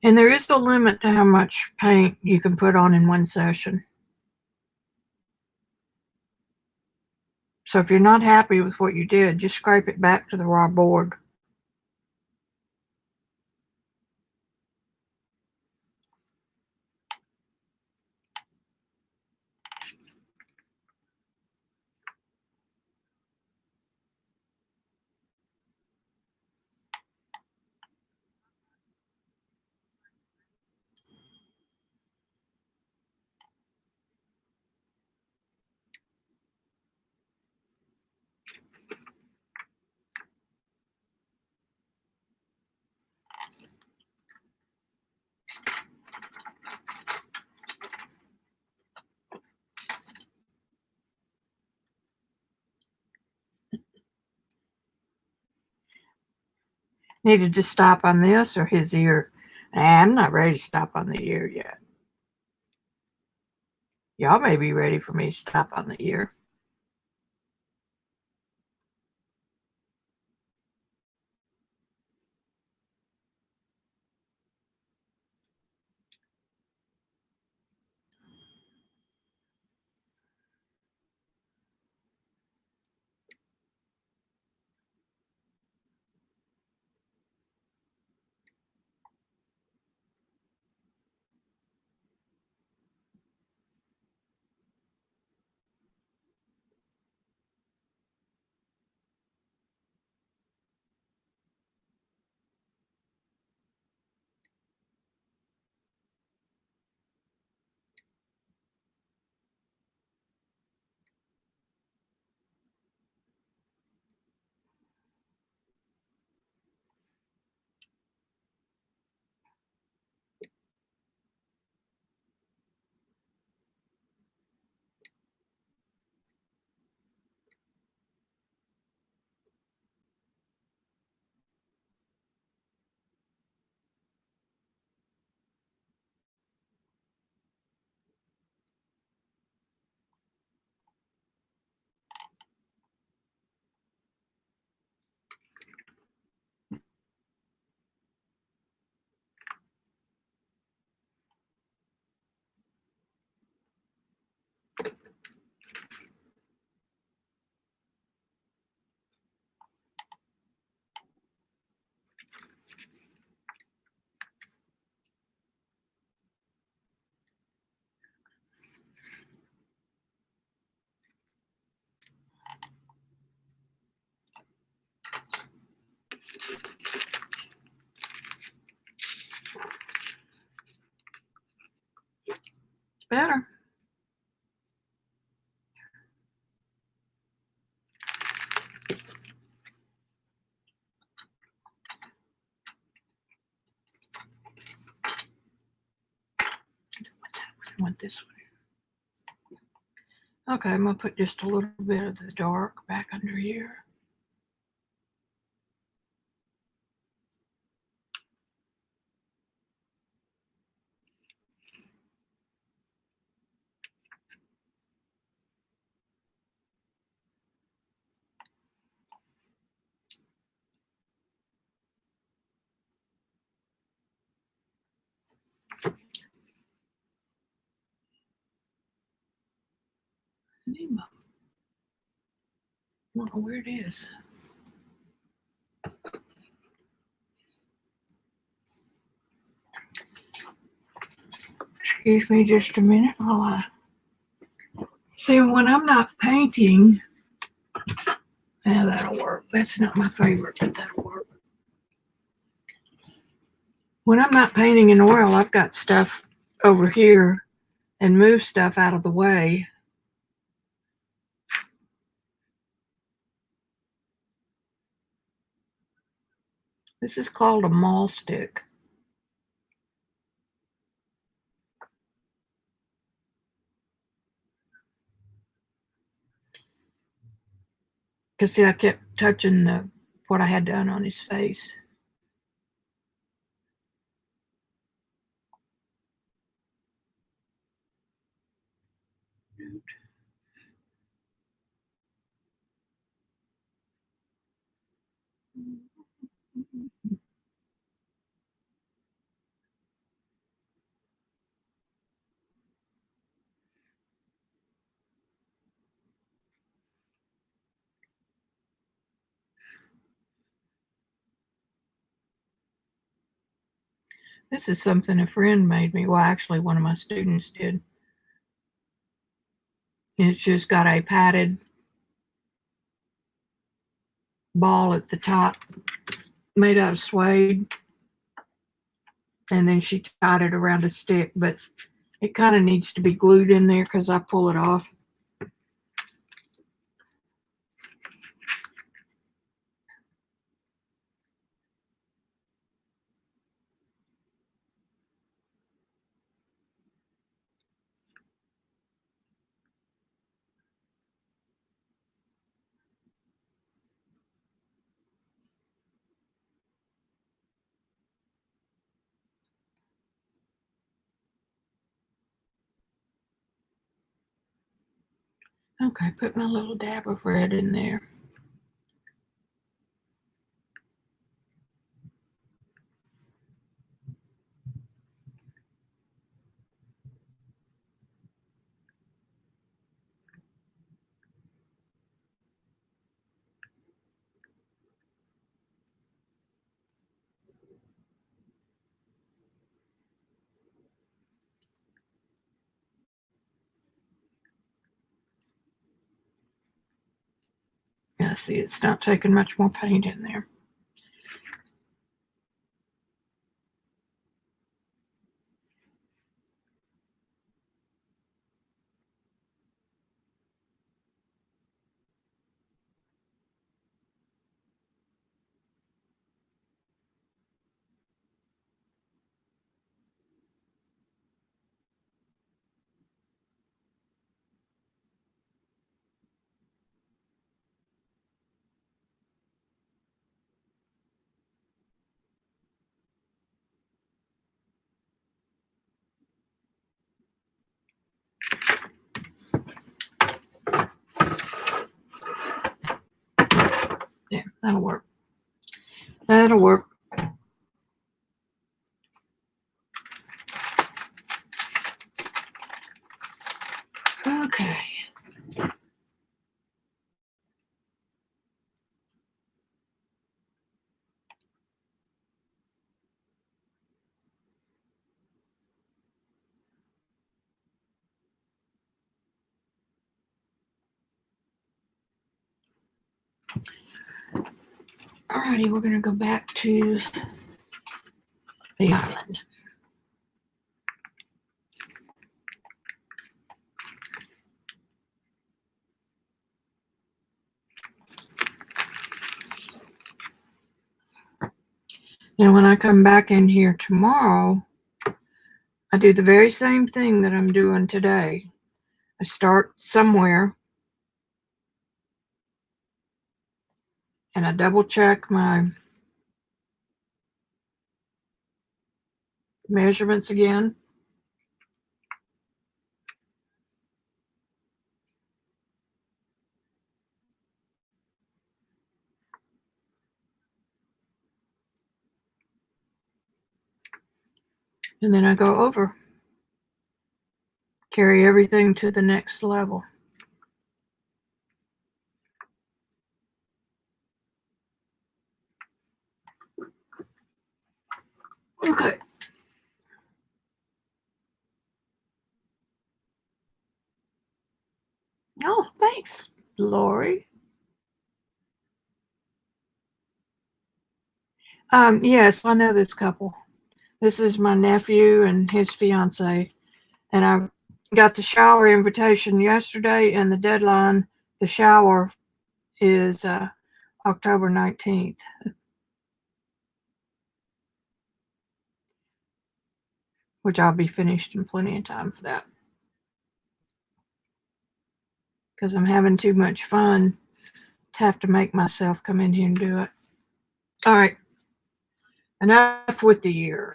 And there is a limit to how much paint you can put on in one session. So if you're not happy with what you did, just scrape it back to the raw board. Needed to stop on this or his ear. I'm not ready to stop on the ear yet. Y'all may be ready for me to stop on the ear. Better. I want this one. Okay, I'm going to put just a little bit of the dark back under here. Nemo. I don't know where it is. Excuse me just a minute while I see when I'm not painting. Yeah, that'll work. That's not my favorite, but that'll work. When I'm not painting in oil, I've got stuff over here and move stuff out of the way. This is called a maul stick. Because see, I kept touching what I had done on his face. This is something a friend made me. Well, actually, one of my students did. It's just got a padded ball at the top made out of suede, and then she tied it around a stick, but it kind of needs to be glued in there because I pull it off. Okay, put my little dab of red in there. Yeah, see, it's not taking much more paint in there. Yeah, that'll work. That'll work. Okay. Alrighty, we're gonna go back to the island. And when I come back in here tomorrow, I do the very same thing that I'm doing today. I start somewhere and I double check my measurements again. And then I go over, carry everything to the next level. Okay. Lori? Yes, I know this couple. This is my nephew and his fiance, and I got the shower invitation yesterday, and the deadline, the shower is October 19th, which I'll be finished in plenty of time for that because I'm having too much fun to have to make myself come in here and do it. All right, enough with the ear.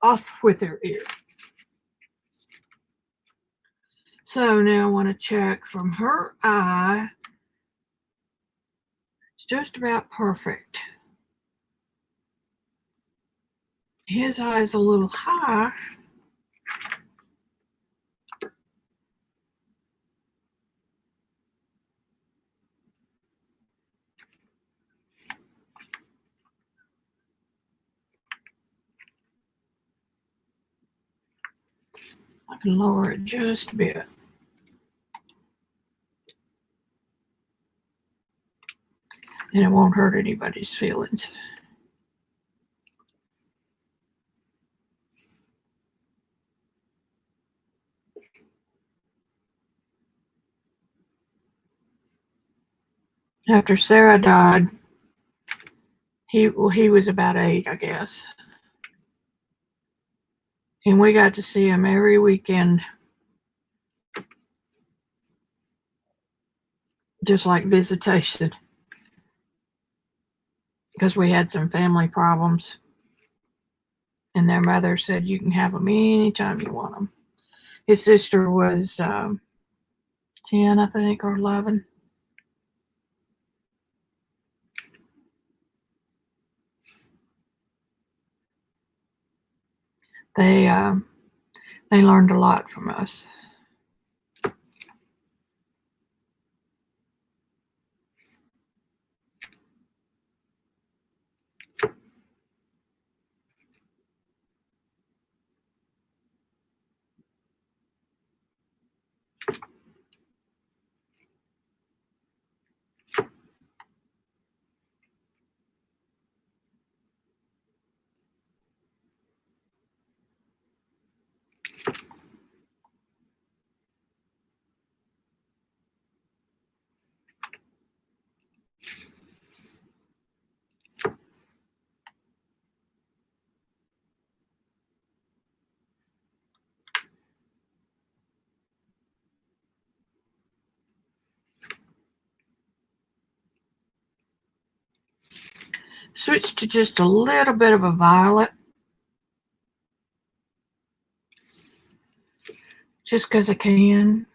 Off with their ear. So now I want to check from her eye. It's just about perfect. His eye is a little high. I can lower it just a bit. And it won't hurt anybody's feelings. After Sarah died, he was about 8, I guess. And we got to see him every weekend, just like visitation, because we had some family problems. And their mother said, you can have them anytime you want them. His sister was 10, I think, or 11. They learned a lot from us. Switch to just a little bit of a violet, just because I can.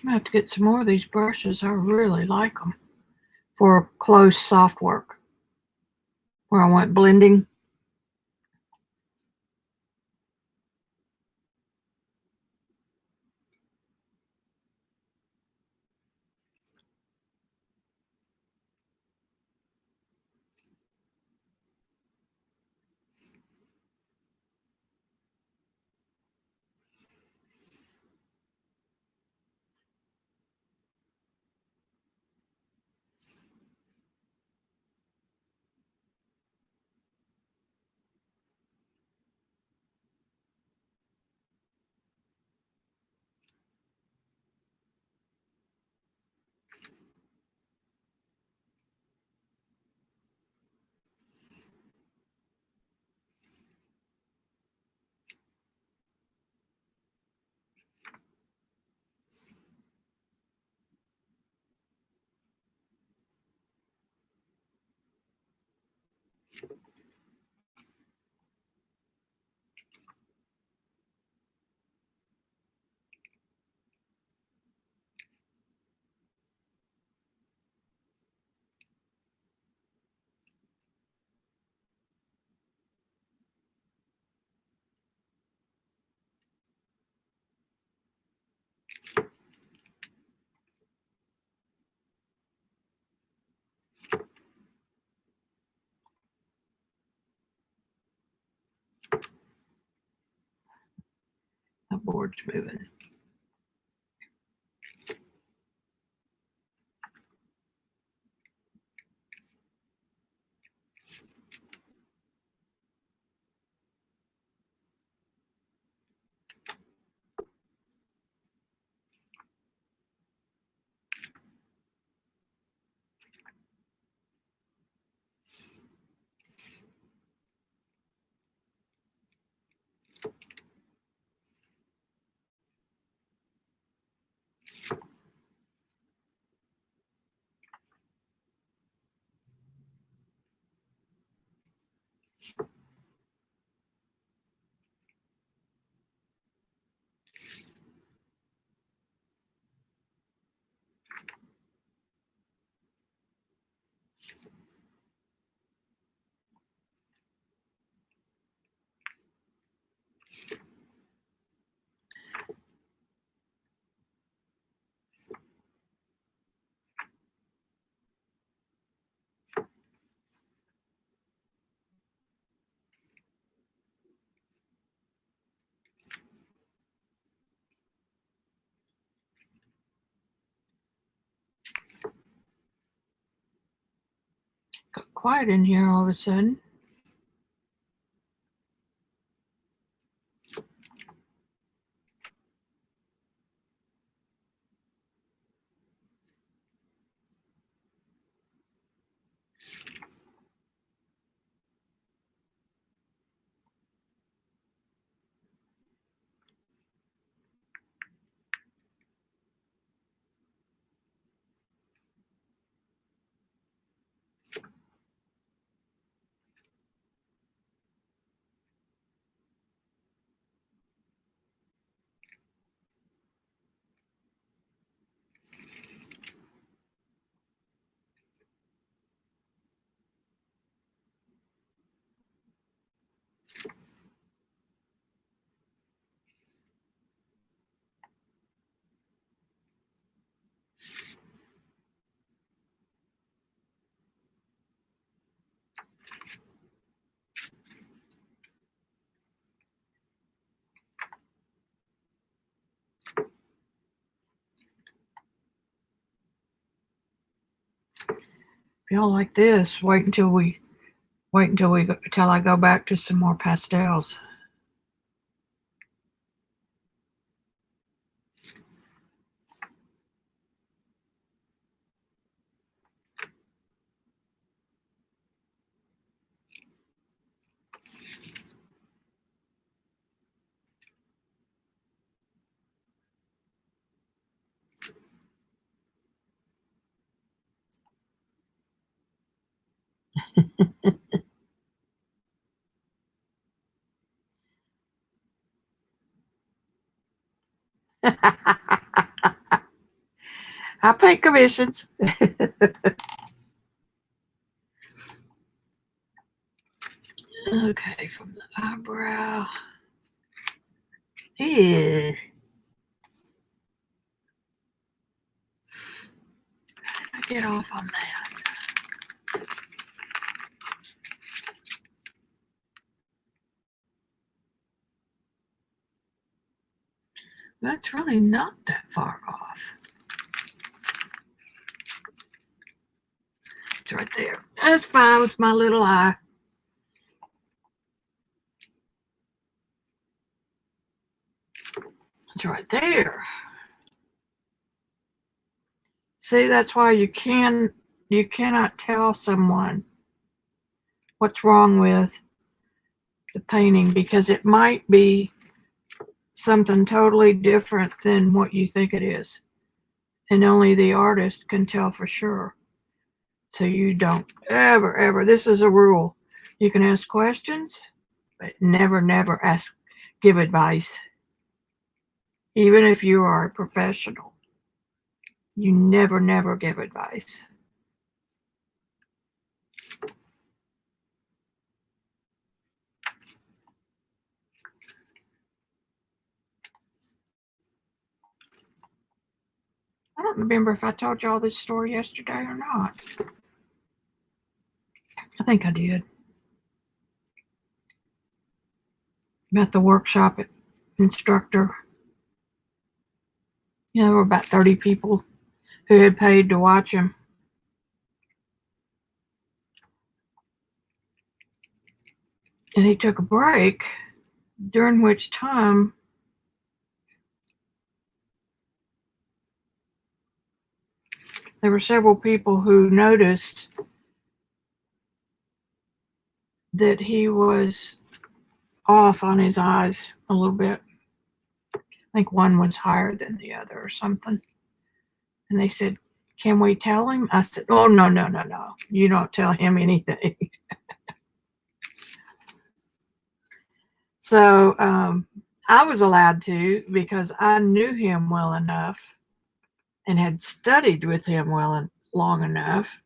I have to get some more of these brushes. I really like them for close, soft work where I want blending. My board's moving. Got quiet in here all of a sudden. If y'all like this, wait until I go back to some more pastels. I pay commissions. Okay, from the eyebrow. Ew. I get off on that. That's really not that far off. It's right there. That's fine with my little eye. It's right there. See, that's why you cannot tell someone what's wrong with the painting, because it might be something totally different than what you think it is. And only the artist can tell for sure. So you don't ever, this is a rule. You can ask questions, but never give advice. Even if you are a professional, you never give advice. I don't remember if I told y'all this story yesterday or not. I think I did. About the workshop instructor. There were about 30 people who had paid to watch him. And he took a break, during which time there were several people who noticed that he was off on his eyes a little bit. I think one was higher than the other or something. And they said, "Can we tell him?" I said, "Oh, no. You don't tell him anything." So I was allowed to, because I knew him well enough and had studied with him long enough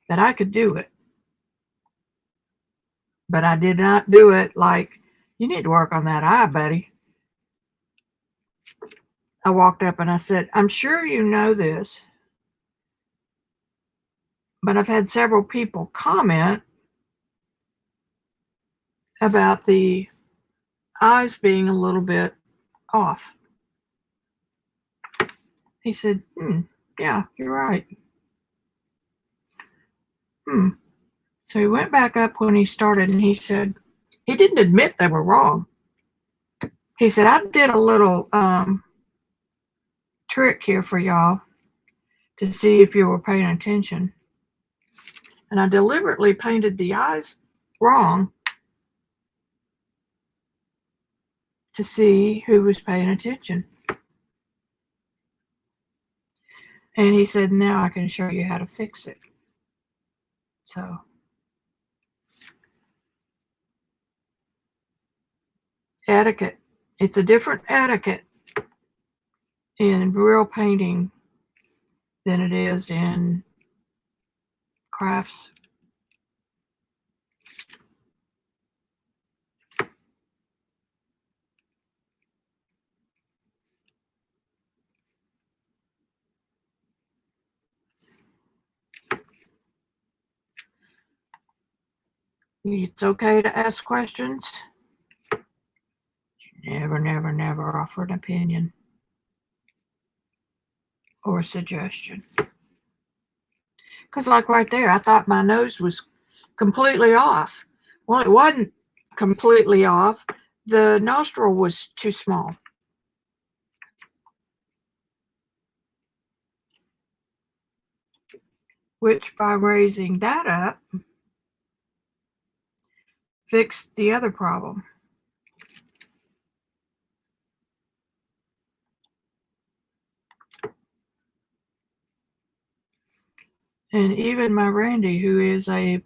that I could do it. But I did not do it like, "You need to work on that eye, buddy." I walked up and I said, "I'm sure you know this, but I've had several people comment about the eyes being a little bit off." He said, "Yeah, you're right." So he went back up when he started and he said, he didn't admit they were wrong. He said, "I did a little trick here for y'all to see if you were paying attention. And I deliberately painted the eyes wrong to see who was paying attention." And he said, "Now I can show you how to fix it." So etiquette. It's a different etiquette in real painting than it is in crafts. It's okay to ask questions. Never offer an opinion or a suggestion. Because, like right there, I thought my nose was completely off. Well, it wasn't completely off. The nostril was too small. Which, by raising that up, fixed the other problem. And even my Randy, who is a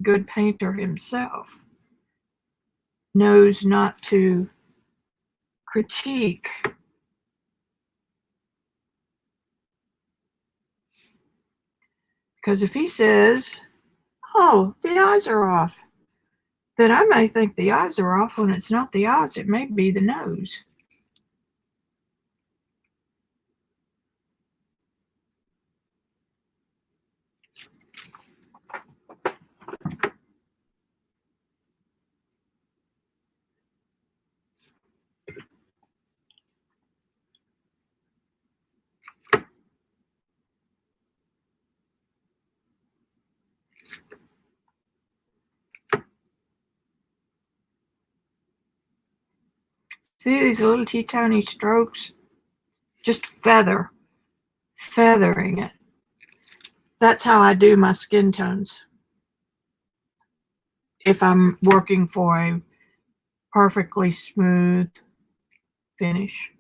good painter himself, knows not to critique. Because if he says, "Oh, the eyes are off," then I may think the eyes are off when it's not the eyes. It may be the nose. See these little teeny strokes? Just feathering it. That's how I do my skin tones. If I'm working for a perfectly smooth finish.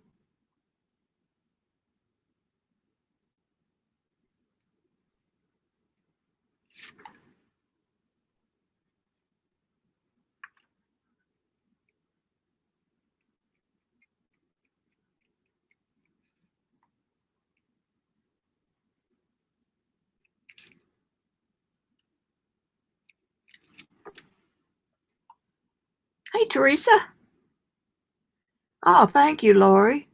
Hey, Teresa. Oh, thank you, Lori.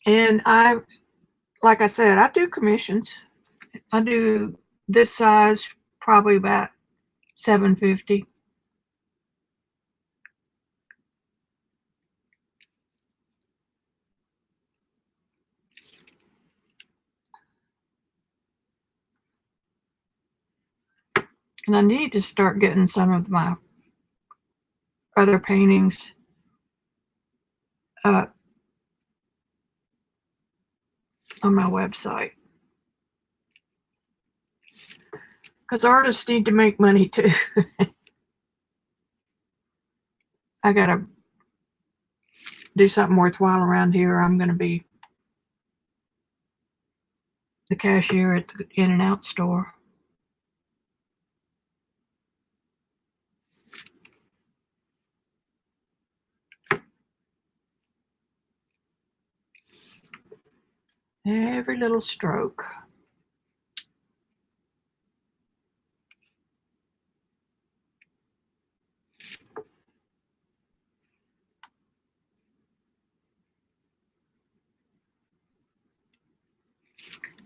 And like I said, I do commissions. I do this size, probably about $7.50. And I need to start getting some of my other paintings up on my website. Because artists need to make money too. I gotta do something worthwhile around here. I'm gonna be the cashier at the In-N-Out store. Every little stroke.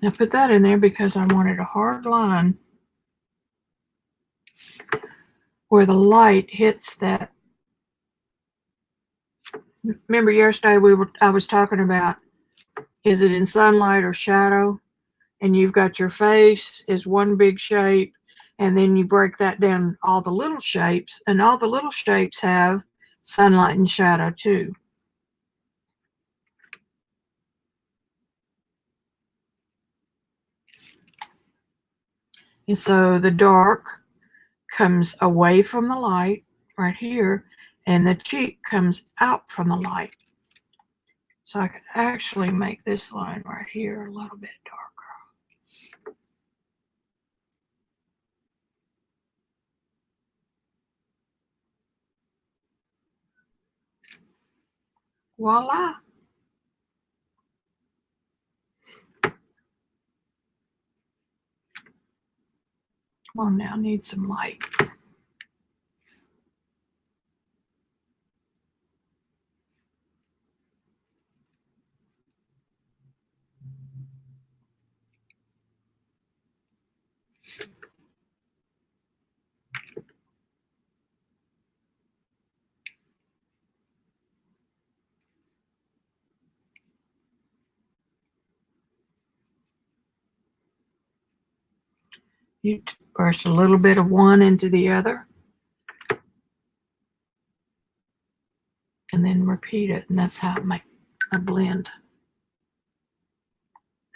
I put that in there because I wanted a hard line where the light hits that. Remember yesterday I was talking about, is it in sunlight or shadow? And you've got your face is one big shape, and then you break that down all the little shapes, and all the little shapes have sunlight and shadow too. And so the dark comes away from the light right here, and the cheek comes out from the light. So I could actually make this line right here a little bit darker. Voila. Come on now, need some light. You brush a little bit of one into the other, and then repeat it, and that's how I make a blend.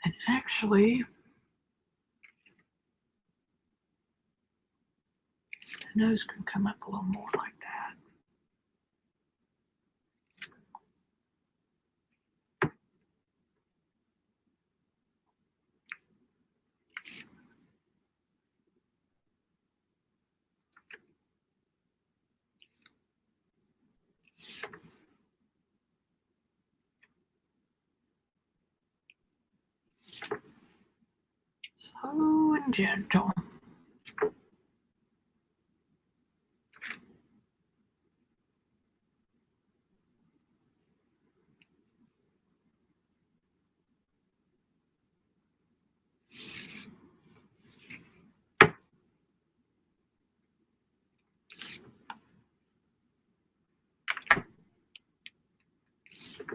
And actually, the nose can come up a little more like that. Slow and gentle.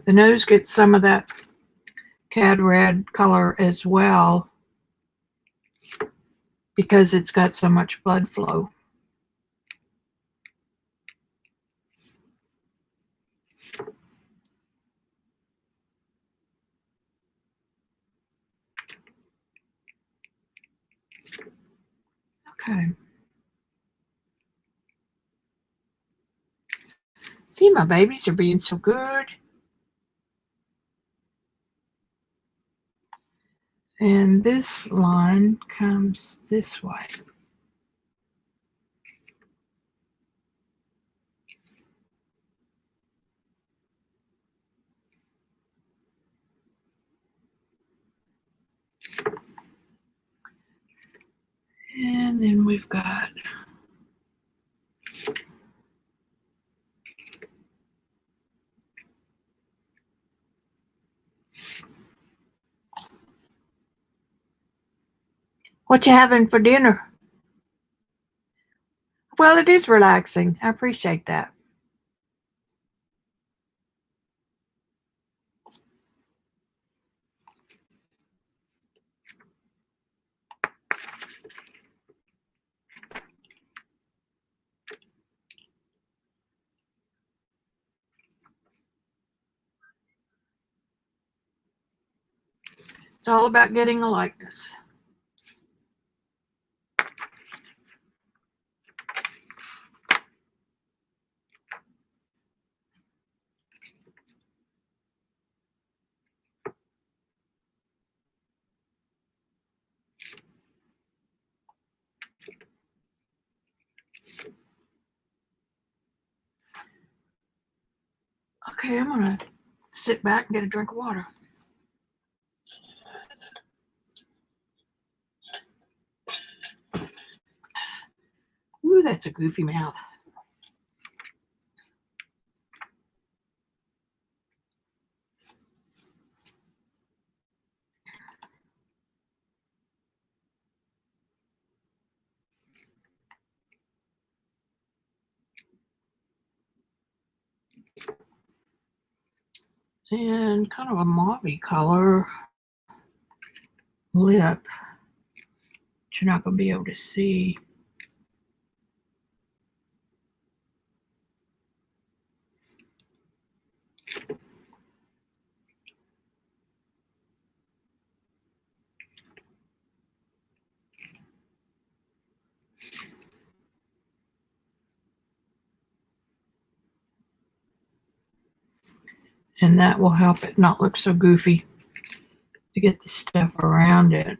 The nose gets some of that cad red color as well because it's got so much blood flow. Okay. See, my babies are being so good. And this line comes this way. And then we've got What you having for dinner? Well, it is relaxing. I appreciate that. It's all about getting a likeness. Okay, I'm going to sit back and get a drink of water. Ooh, that's a goofy mouth. And kind of a mauve color lip, but you're not going to be able to see. And that will help it not look so goofy to get the stuff around it.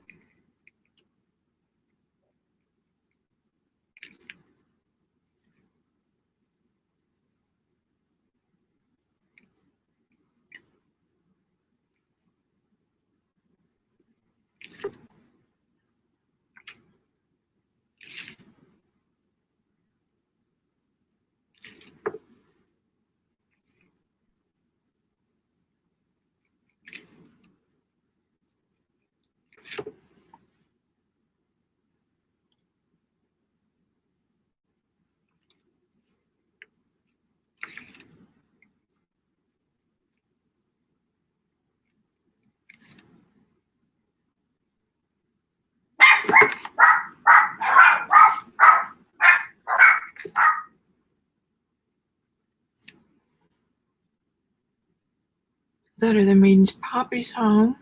That either means Poppy's home.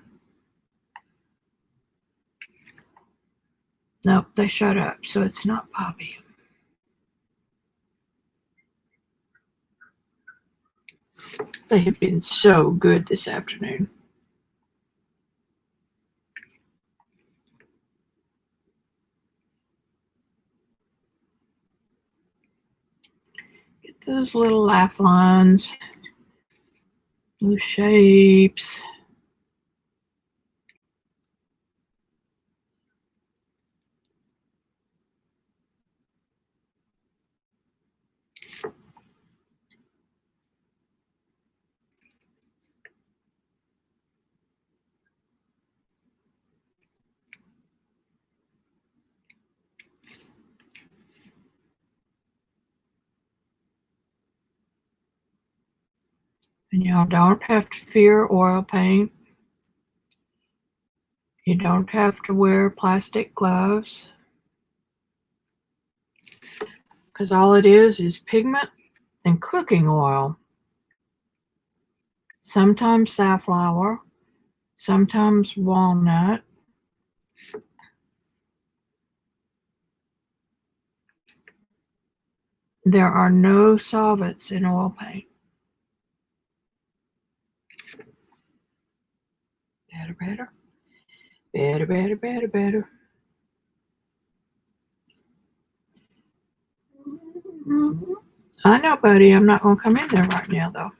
Nope, they shut up, so it's not Poppy. They have been so good this afternoon. Get those little laugh lines, those shapes. And y'all don't have to fear oil paint. You don't have to wear plastic gloves, because all it is pigment and cooking oil. Sometimes safflower, sometimes walnut. There are no solvents in oil paint. Better, better. Better, better, better, better. I know, buddy. I'm not going to come in there right now, though.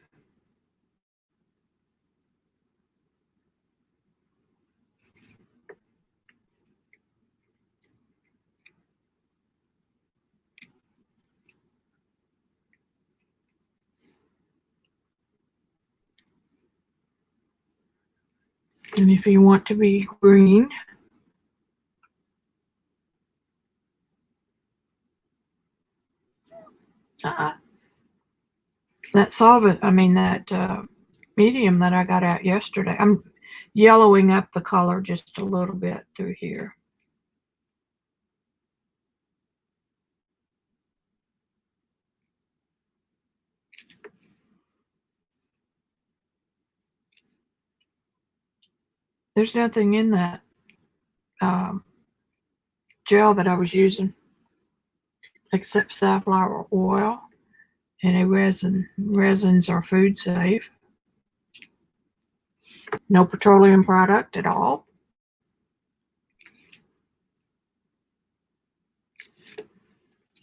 And if you want to be green, Uh, that solvent, I mean that medium that I got out yesterday, I'm yellowing up the color just a little bit through here. There's nothing in that um, gel that I was using except safflower oil and a resin. Resins are food safe. No petroleum product at all.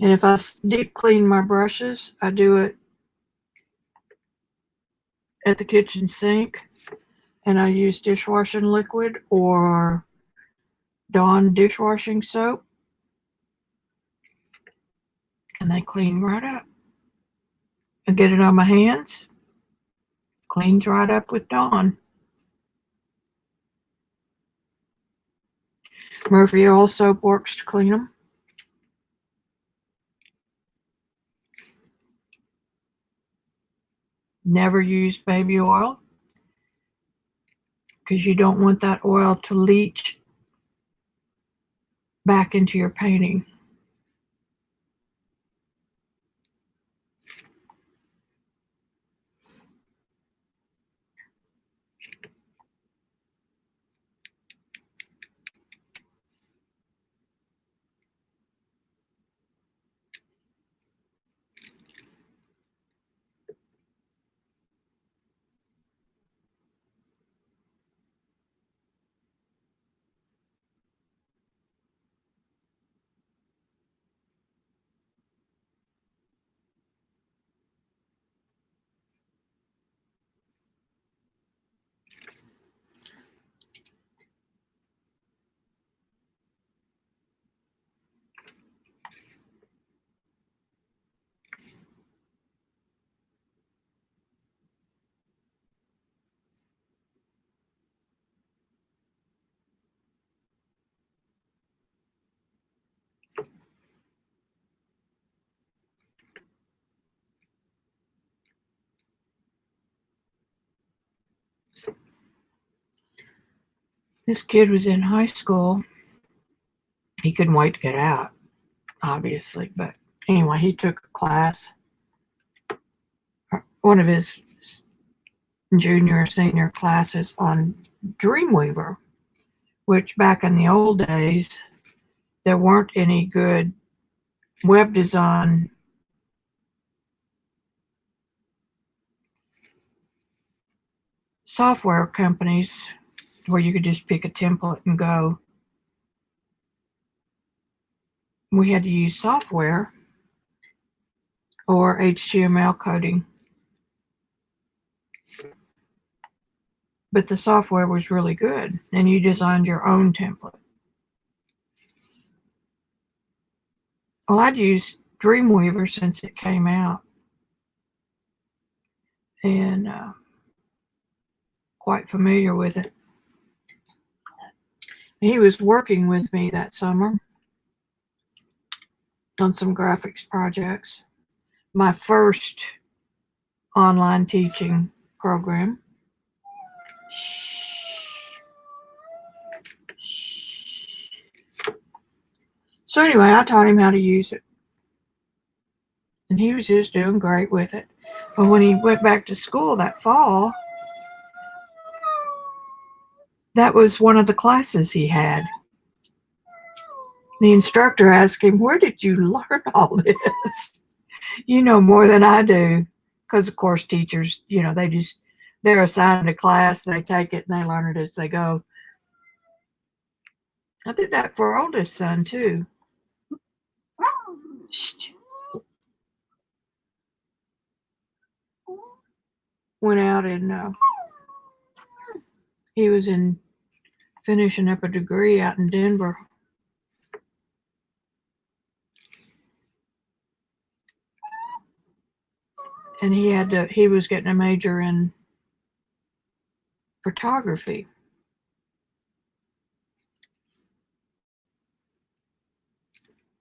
And if I deep clean my brushes, I do it at the kitchen sink, and I use dishwashing liquid or Dawn dishwashing soap, and they clean right up. I get it on my hands, cleans right up with Dawn. Murphy oil soap works to clean them. Never use baby oil because you don't want that oil to leach back into your painting. This kid was in high school. He couldn't wait to get out, obviously, but anyway, he took a class, one of his junior or senior classes on Dreamweaver, which back in the old days, there weren't any good web design software companies where you could just pick a template and go. We had to use software or HTML coding. But the software was really good, and you designed your own template. Well, I'd used Dreamweaver since it came out, and quite familiar with it. He was working with me that summer on some graphics projects. My first online teaching program. So anyway, I taught him how to use it, and he was just doing great with it. But when he went back to school that fall, that was one of the classes he had. The instructor asked him, "Where did you learn all this? You know more than I do." Because, of course, teachers, they're assigned a class, they take it, and they learn it as they go. I did that for our oldest son, too. Shh. Went out and he was finishing up a degree out in Denver. And he was getting a major in photography.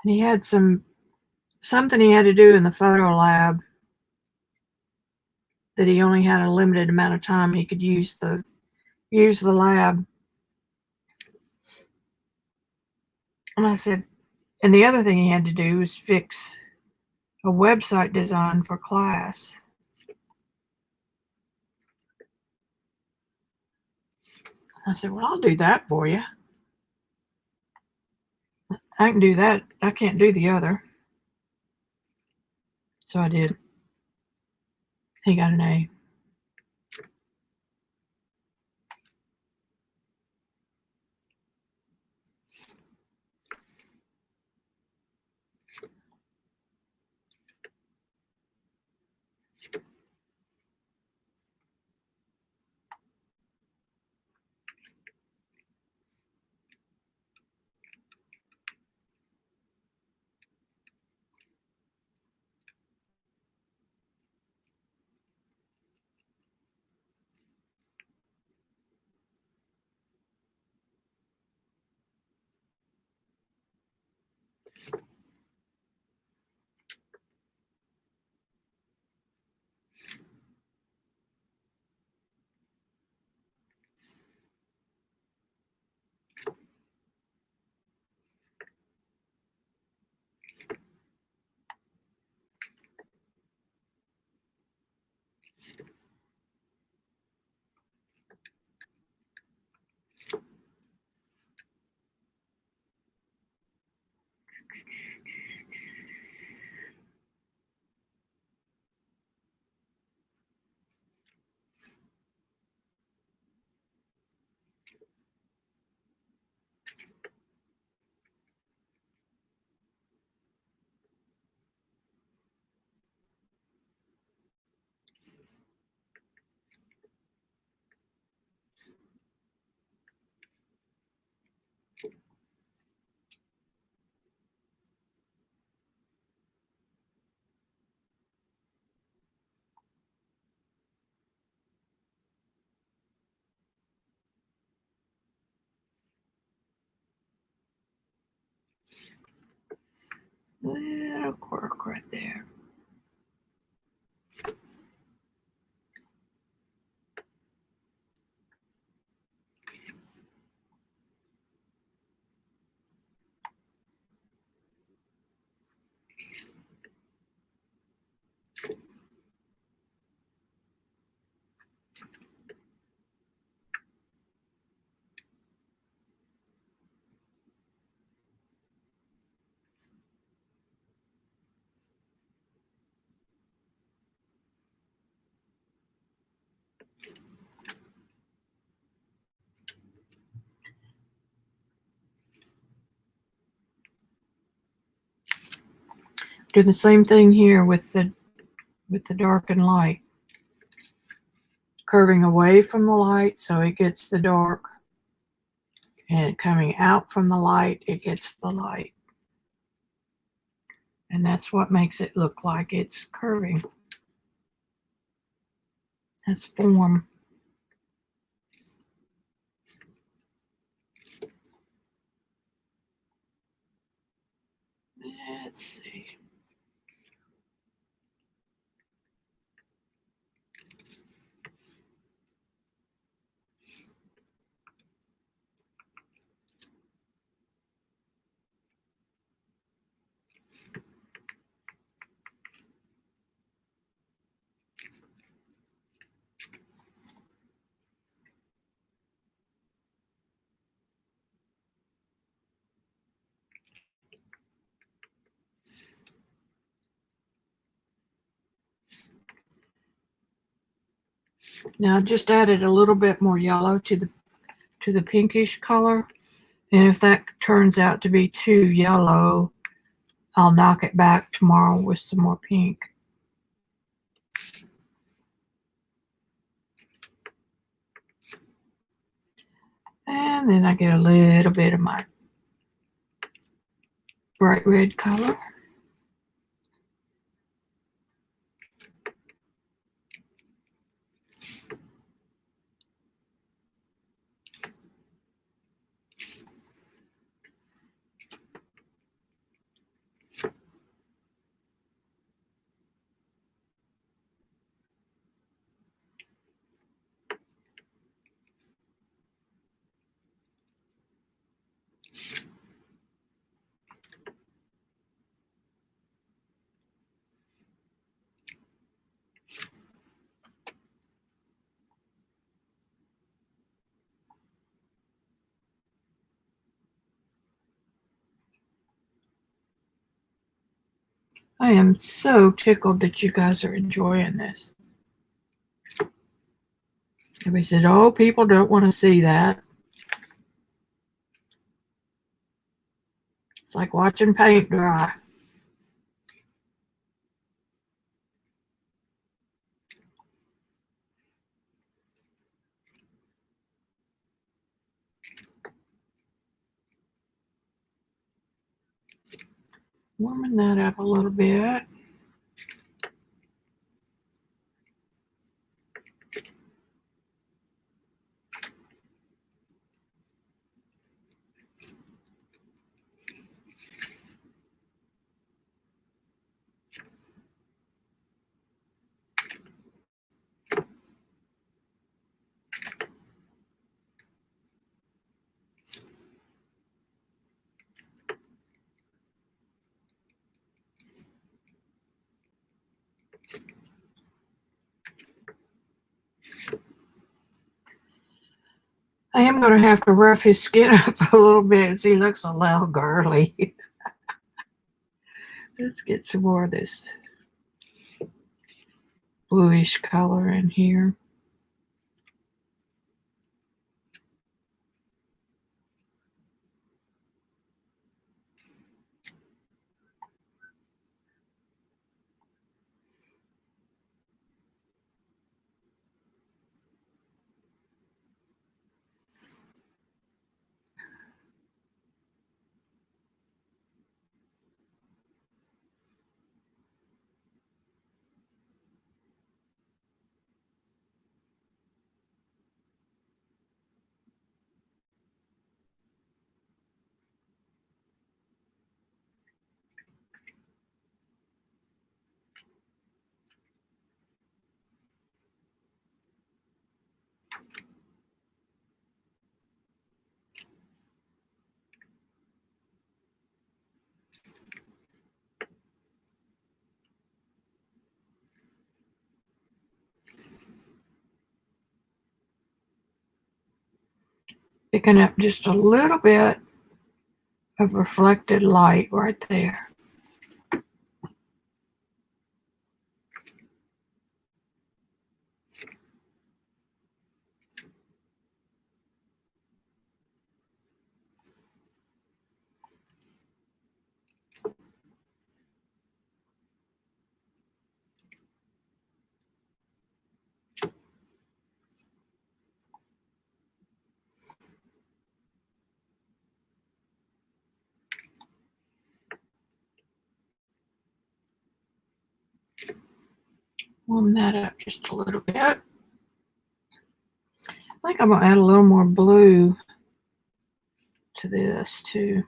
And he had some something he had to do in the photo lab that he only had a limited amount of time he could use the lab. And I said, and the other thing he had to do was fix a website design for class. I said, well, I'll do that for you. I can do that. I can't do the other. So I did. He got an A. Little quirk right there. Do the same thing here with the dark and light. Curving away from the light so it gets the dark, and coming out from the light it gets the light. And that's what makes it look like it's curving. That's form. Let's see. Now I just added a little bit more yellow to the pinkish color, and if that turns out to be too yellow, I'll knock it back tomorrow with some more pink. And then I get a little bit of my bright red color. I am so tickled that you guys are enjoying this. Everybody said, oh, people don't want to see that. It's like watching paint dry. Warming that up a little bit. I am going to have to rough his skin up a little bit. See, he looks a little girly. Let's get some more of this bluish color in here. Picking up just a little bit of reflected light right there. Warm that up just a little bit. I think I'm going to add a little more blue to this too.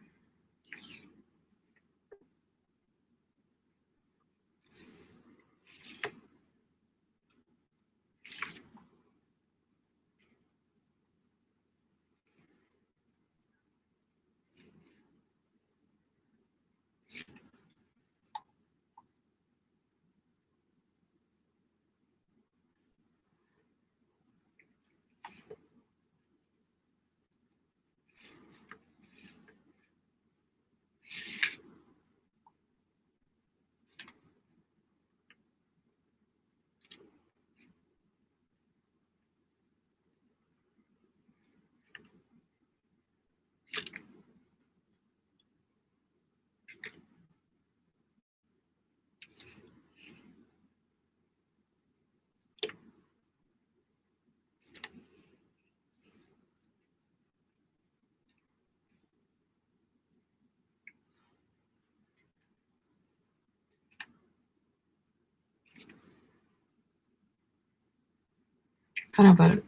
Kind of a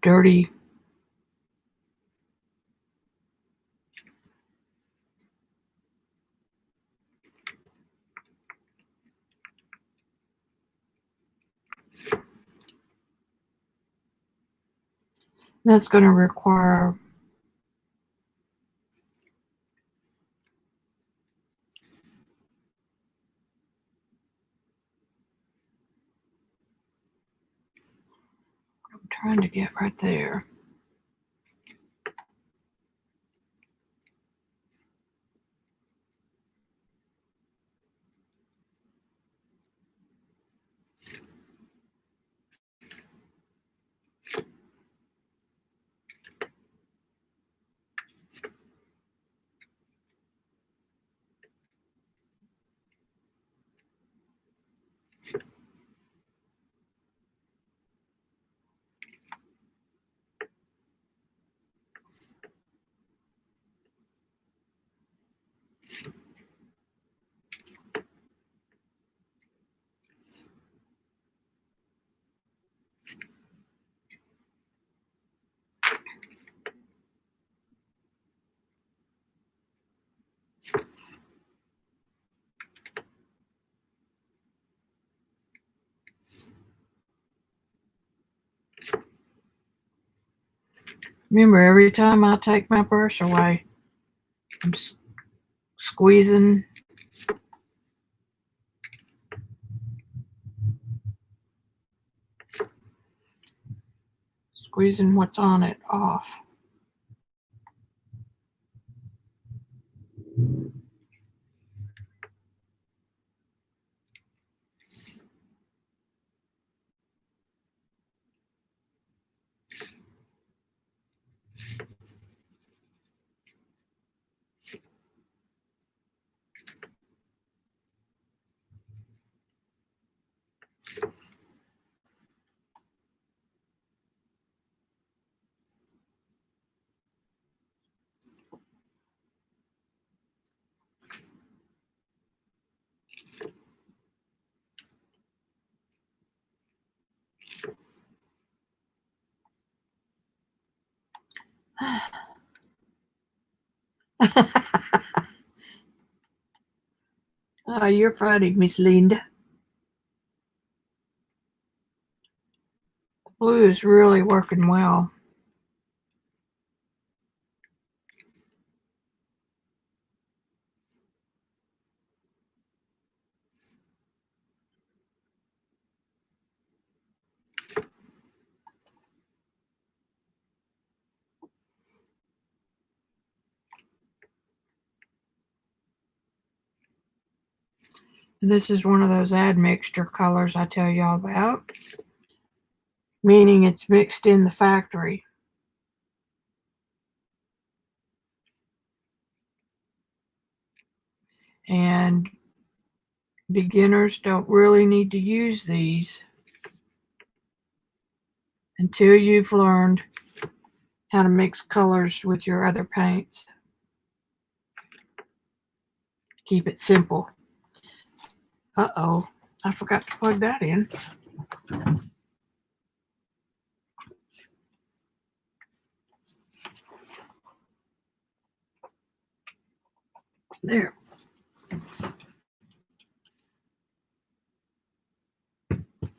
dirty that's going to require I'm trying to get right there. Remember, every time I take my brush away, I'm squeezing what's on it off. Oh, you're funny, Miss Linda. Blue is really working well. This is one of those admixture colors I tell y'all about, meaning it's mixed in the factory. And beginners don't really need to use these until you've learned how to mix colors with your other paints. Keep it simple. Uh-oh, I forgot to plug that in. There.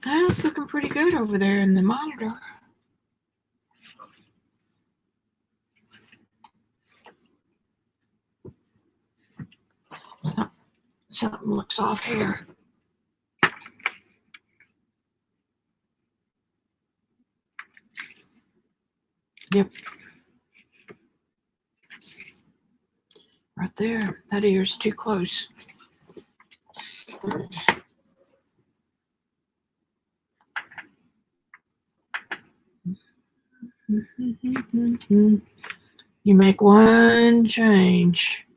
That's looking pretty good over there in the monitor. Something looks off here. Yep. Right there. That ear's too close. You make one change.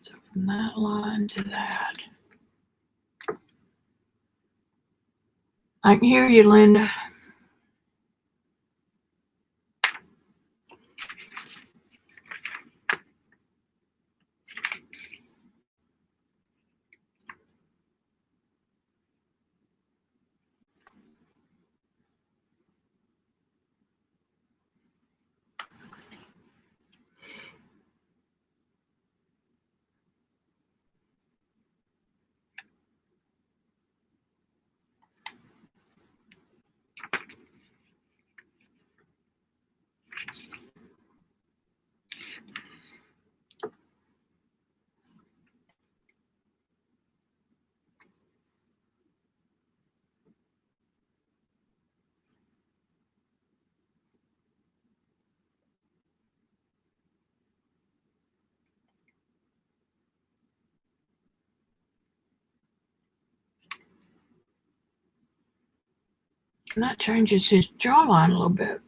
So from that line to that. I can hear you, Linda. And that changes his jawline a little bit.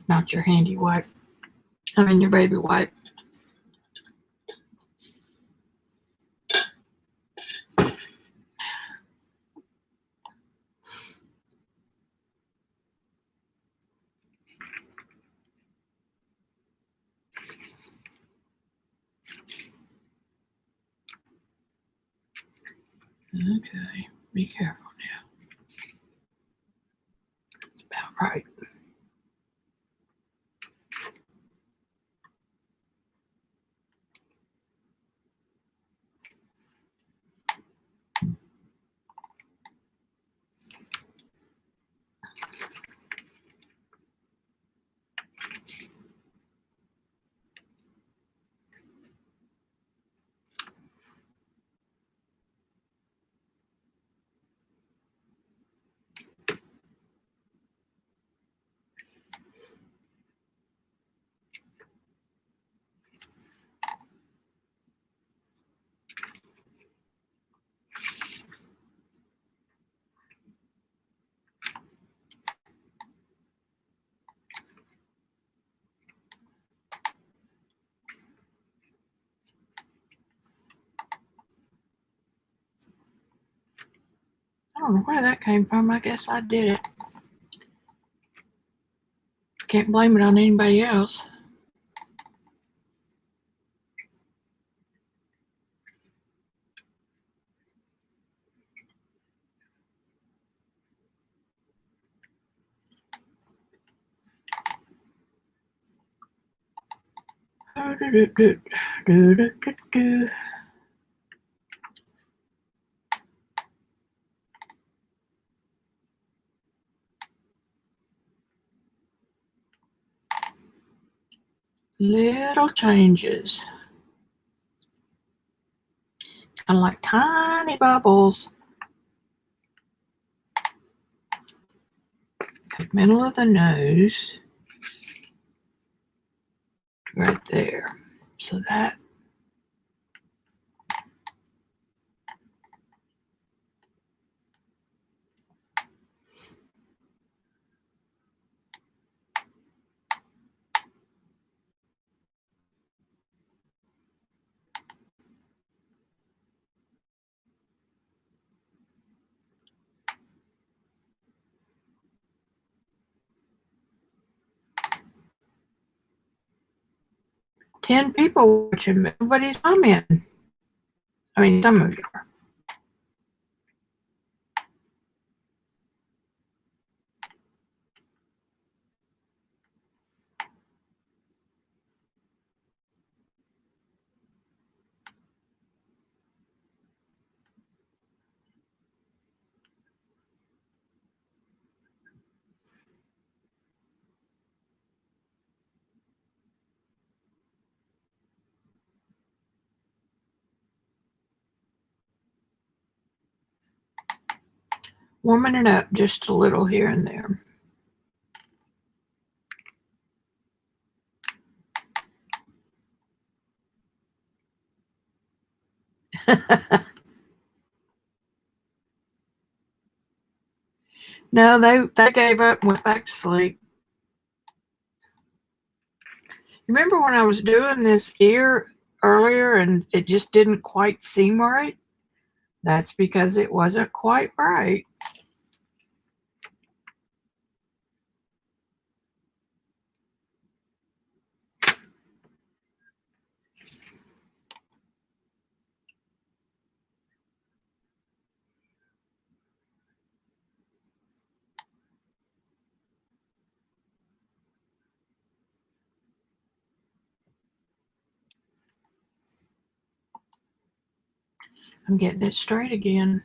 not your handy wipe. I mean your baby wipe. Okay, be careful now. It's about right. I don't know where that came from. I guess I did it. Can't blame it on anybody else. Little changes. Kind of like tiny bubbles. Okay, middle of the nose. Right there. So that. Ten people watching, but nobody's commenting. I mean, some of you are. Warming it up just a little here and there. No, they gave up and went back to sleep. Remember when I was doing this ear earlier and it just didn't quite seem right? That's because it wasn't quite right. I'm getting it straight again.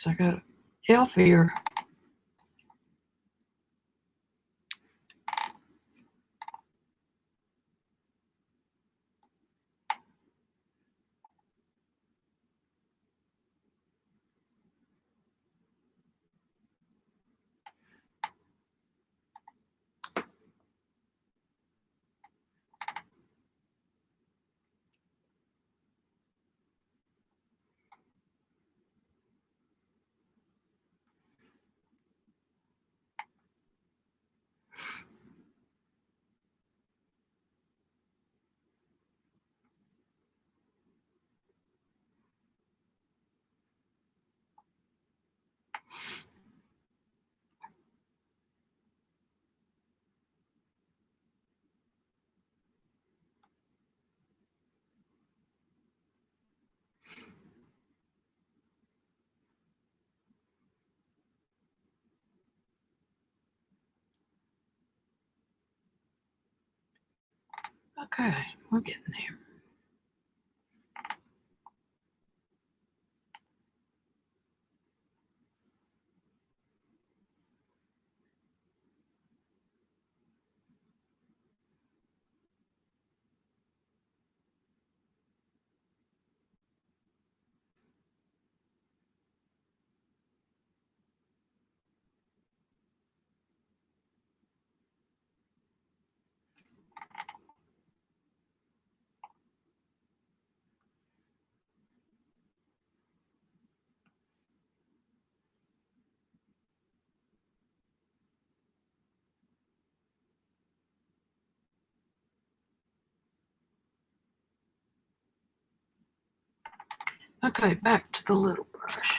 So I got elf ear. Okay, we're getting there. Okay, back to the little brush.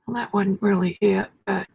Well, that wasn't really it, but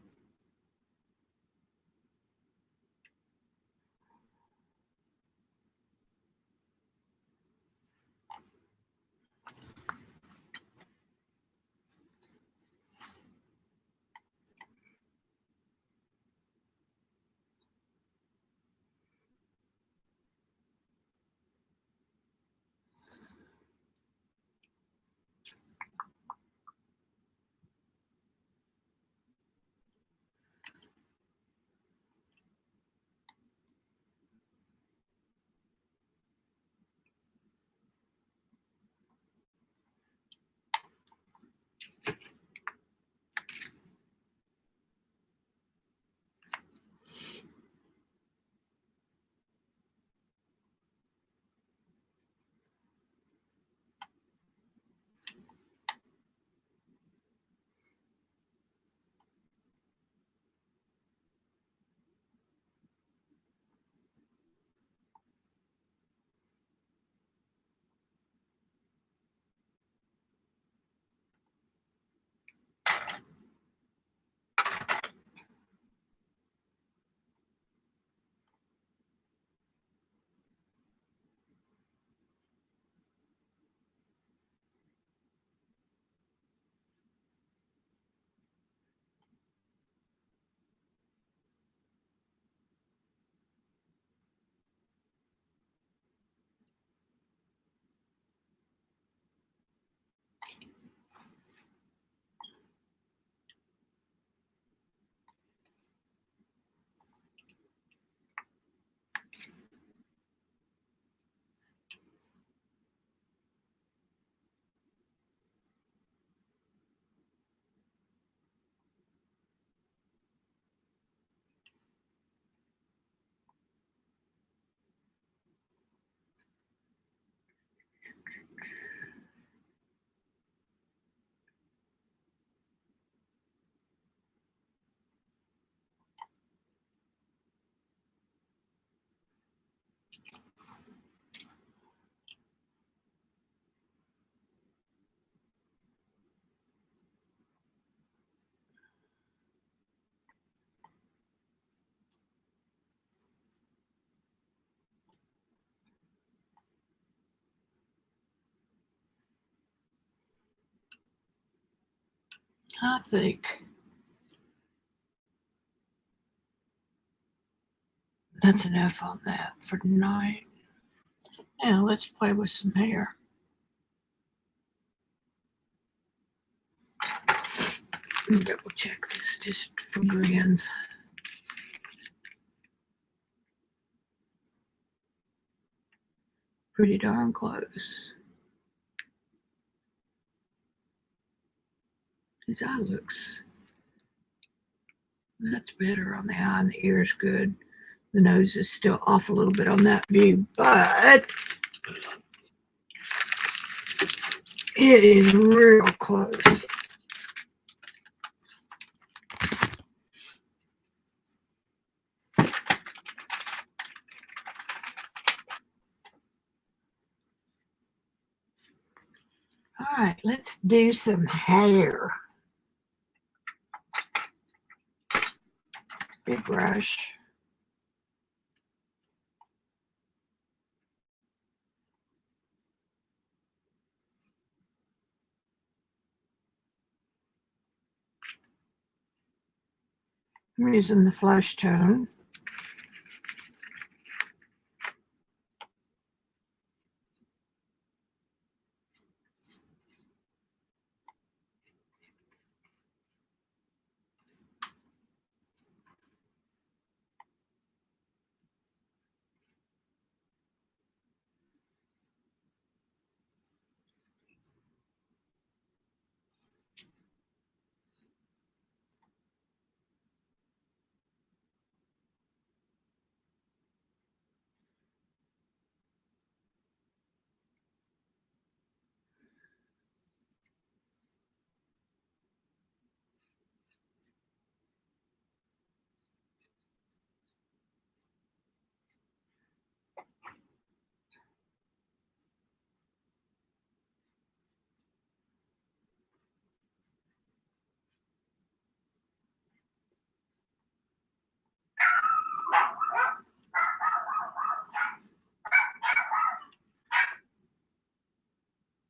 I think that's enough on that for tonight. Now let's play with some hair. Let me double check this just for grins. Pretty darn close. His eye looks, that's better on the eye, and the ear is good. The nose is still off a little bit on that view, but it is real close. All right, let's do some hair. Big brush. I'm using the flesh tone.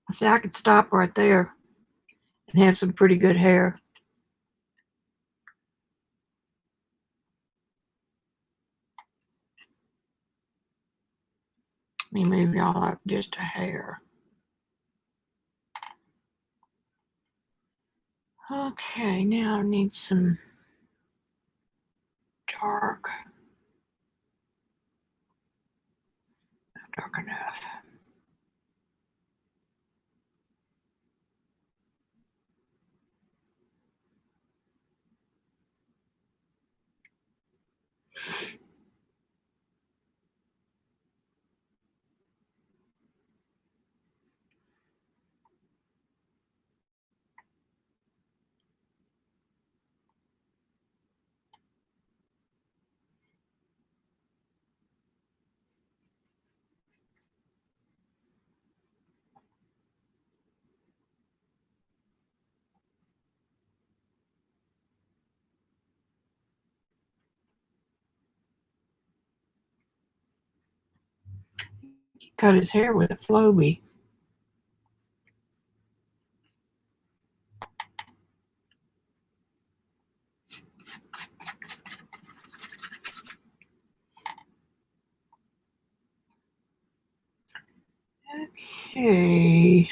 See, I could stop right there and have some pretty good hair. Let me move y'all up just a hair. Okay, now I need some dark. Not dark enough. He cut his hair with a Flowbee. Okay.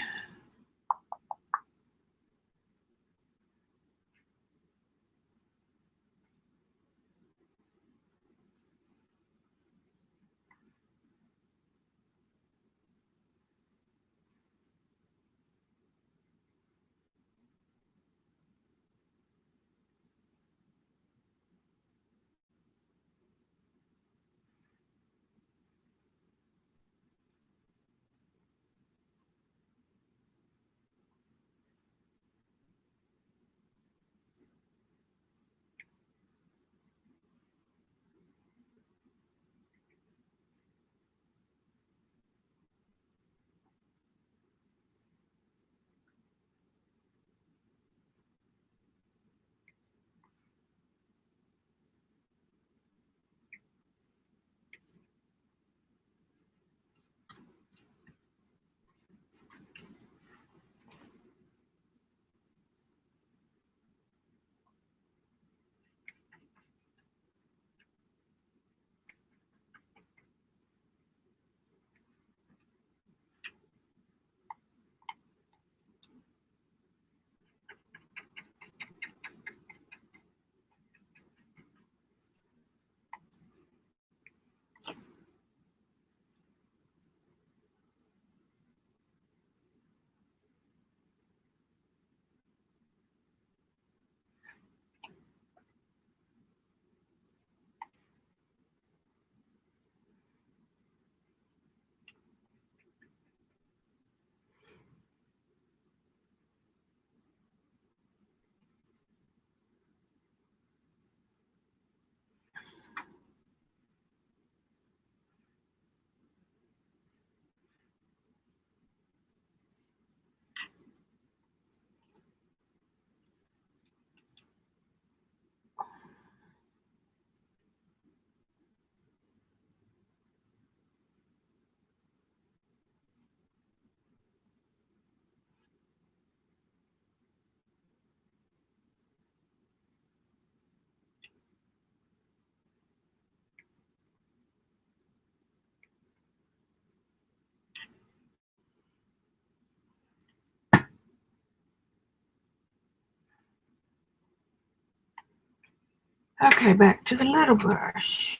Okay, back to the little brush.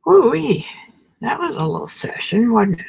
Woo-wee. That was a little session, wasn't it?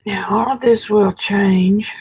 Now, all of this will change.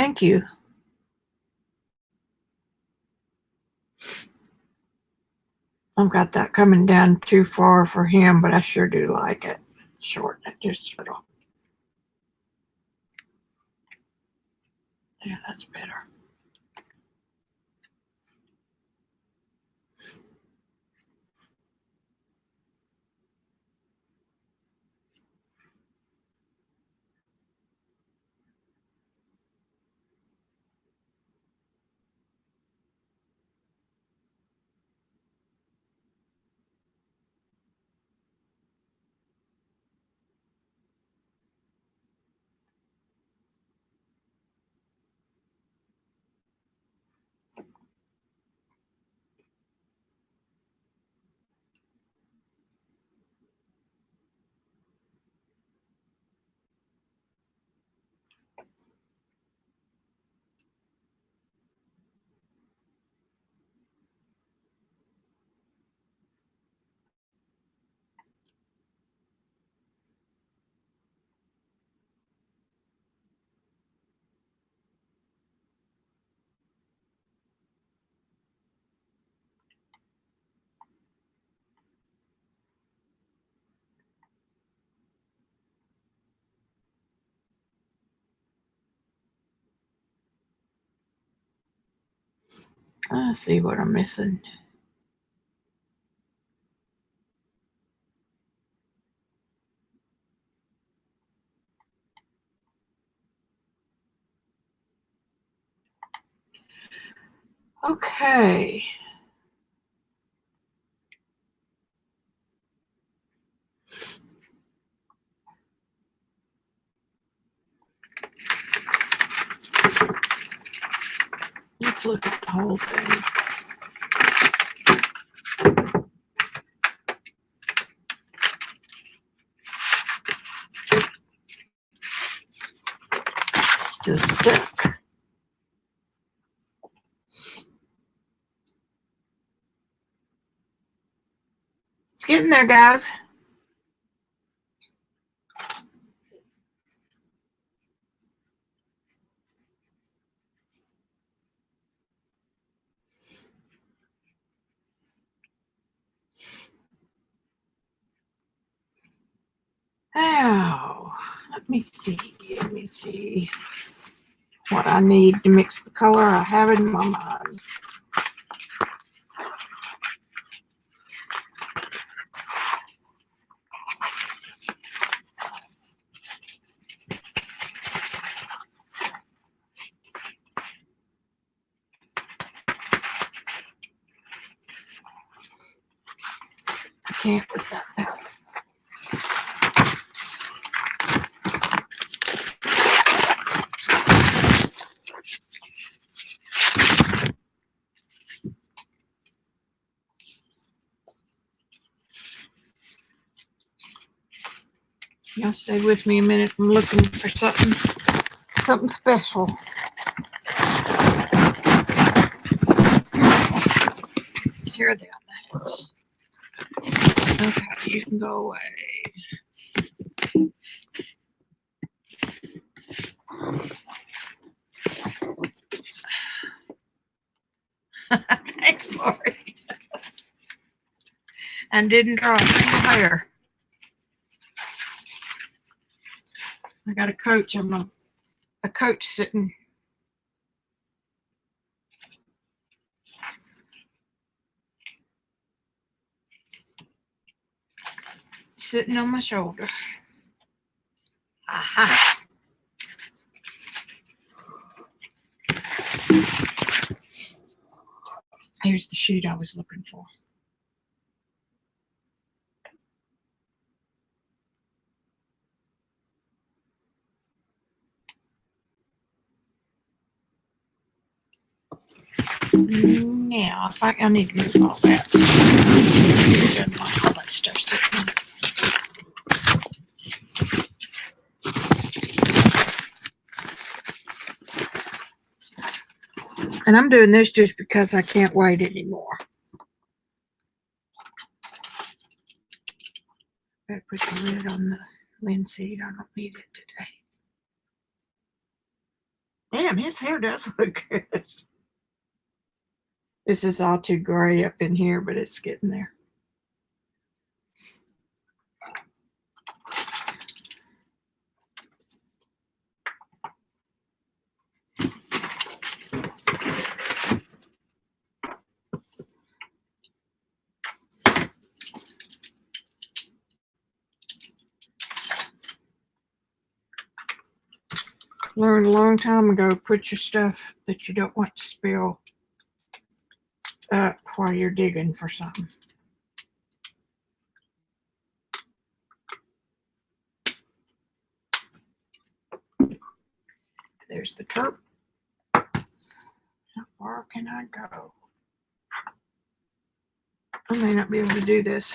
Thank you. I've got that coming down too far for him, but I sure do like it. Shorten it just a little. Yeah, that's better. I see what I'm missing. Okay. Let's look at the whole thing. Still stuck. It's getting there, guys. Now, let me see what I need to mix the color I have in my mind. I can't with that palette. Y'all stay with me a minute. I'm looking for something special. Tear down that. Okay, you can go away. Thanks, Lori. And didn't draw a single hair. I got a coach. I'm a coach sitting on my shoulder. Aha. Here's the sheet I was looking for. Now, I need to move all that. Doesn't like all that stuff sitting. And I'm doing this just because I can't wait anymore. Better put the lid on the linseed. I don't need it today. damn, his hair does look good. This is all too gray up in here, but it's getting there. Learned a long time ago, put your stuff that you don't want to spill up while you're digging for something. There's the turp. How far can I go? I may not be able to do this.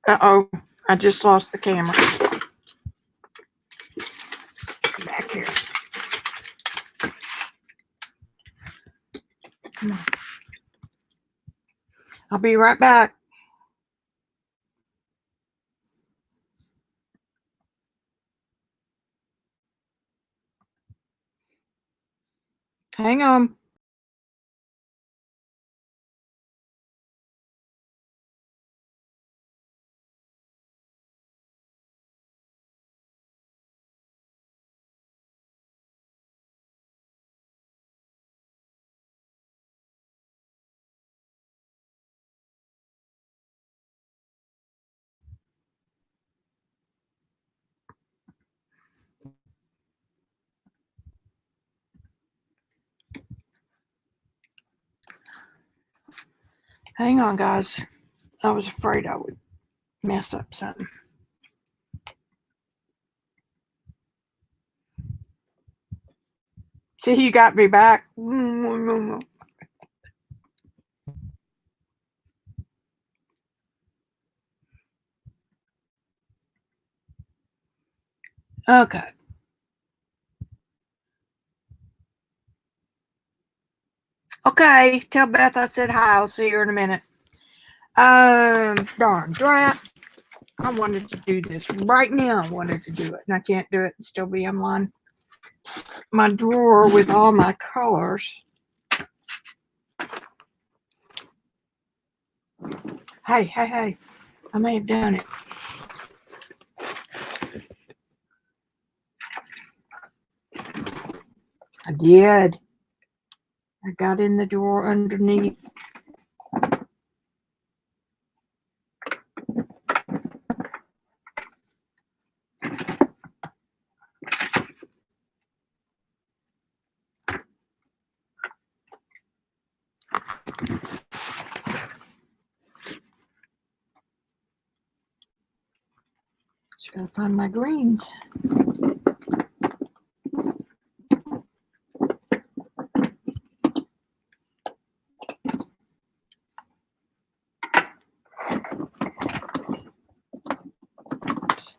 Uh-oh, I just lost the camera. Back here. Come on. I'll be right back. Hang on. Hang on, guys. I was afraid I would mess up something. See, you got me back. Okay. Okay, tell Beth I said hi. I'll see her in a minute. Darn drat. I wanted to do this right now. I wanted to do it, and I can't do it and still be online. My drawer with all my colors. Hey. I may have done it. I did. I got in the drawer underneath. Just gotta find my greens.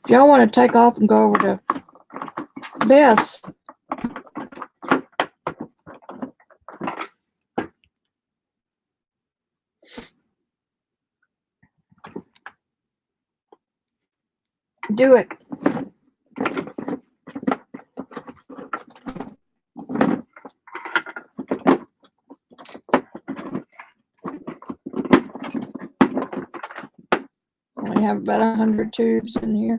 If y'all want to take off and go over to Beth's, do it. Only have about 100 tubes in here.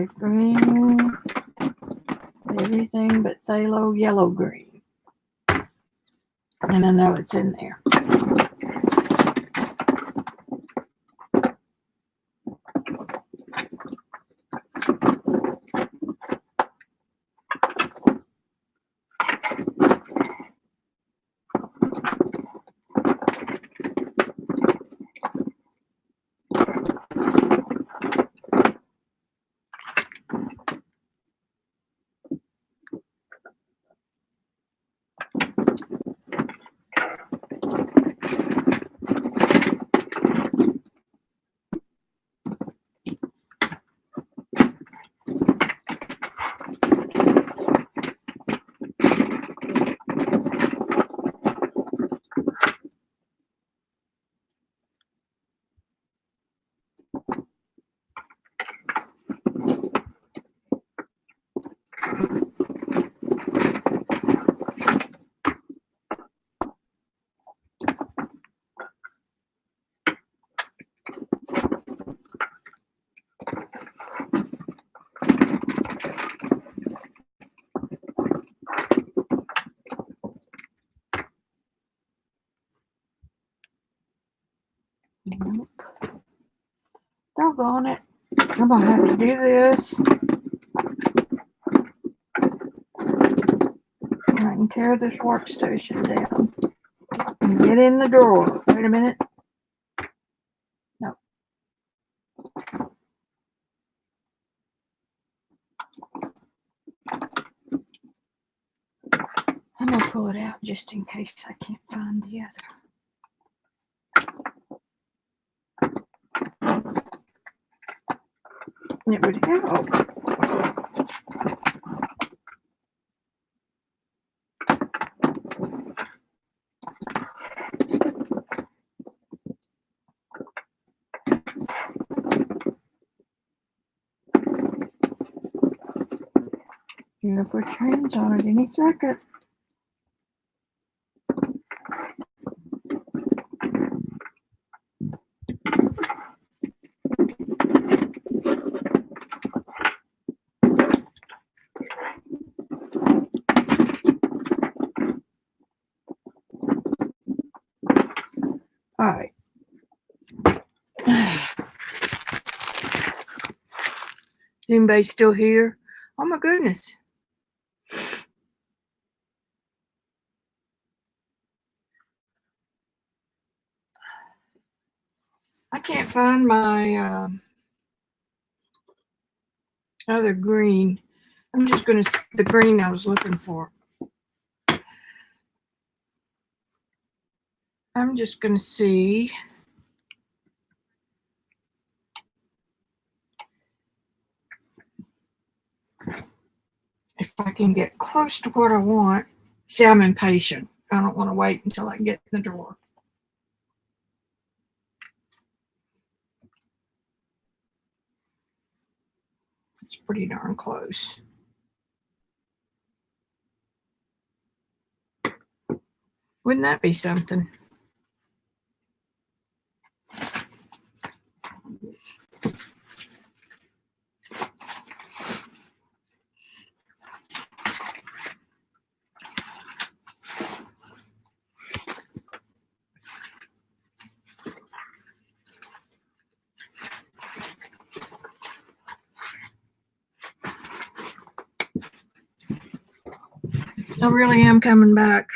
olive green, everything but phthalo yellow green. And I know it's in there. Doggone it. I'm going to have to do this. I can tear this workstation down and get in the drawer. Wait a minute. No. I'm going to pull it out just in case I can't find the other. It would help. You're going to put your hands on it any second. All right. Is anybody still here? Oh my goodness. I can't find my other green. I'm just going to see the green I was looking for. I'm just going to see if I can get close to what I want. See, I'm impatient. I don't want to wait until I get in the drawer. It's pretty darn close. Wouldn't that be something? I really am coming back.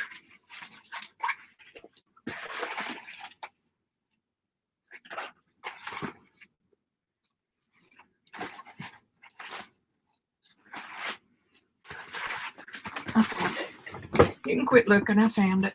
I found it. You can quit looking. I found it.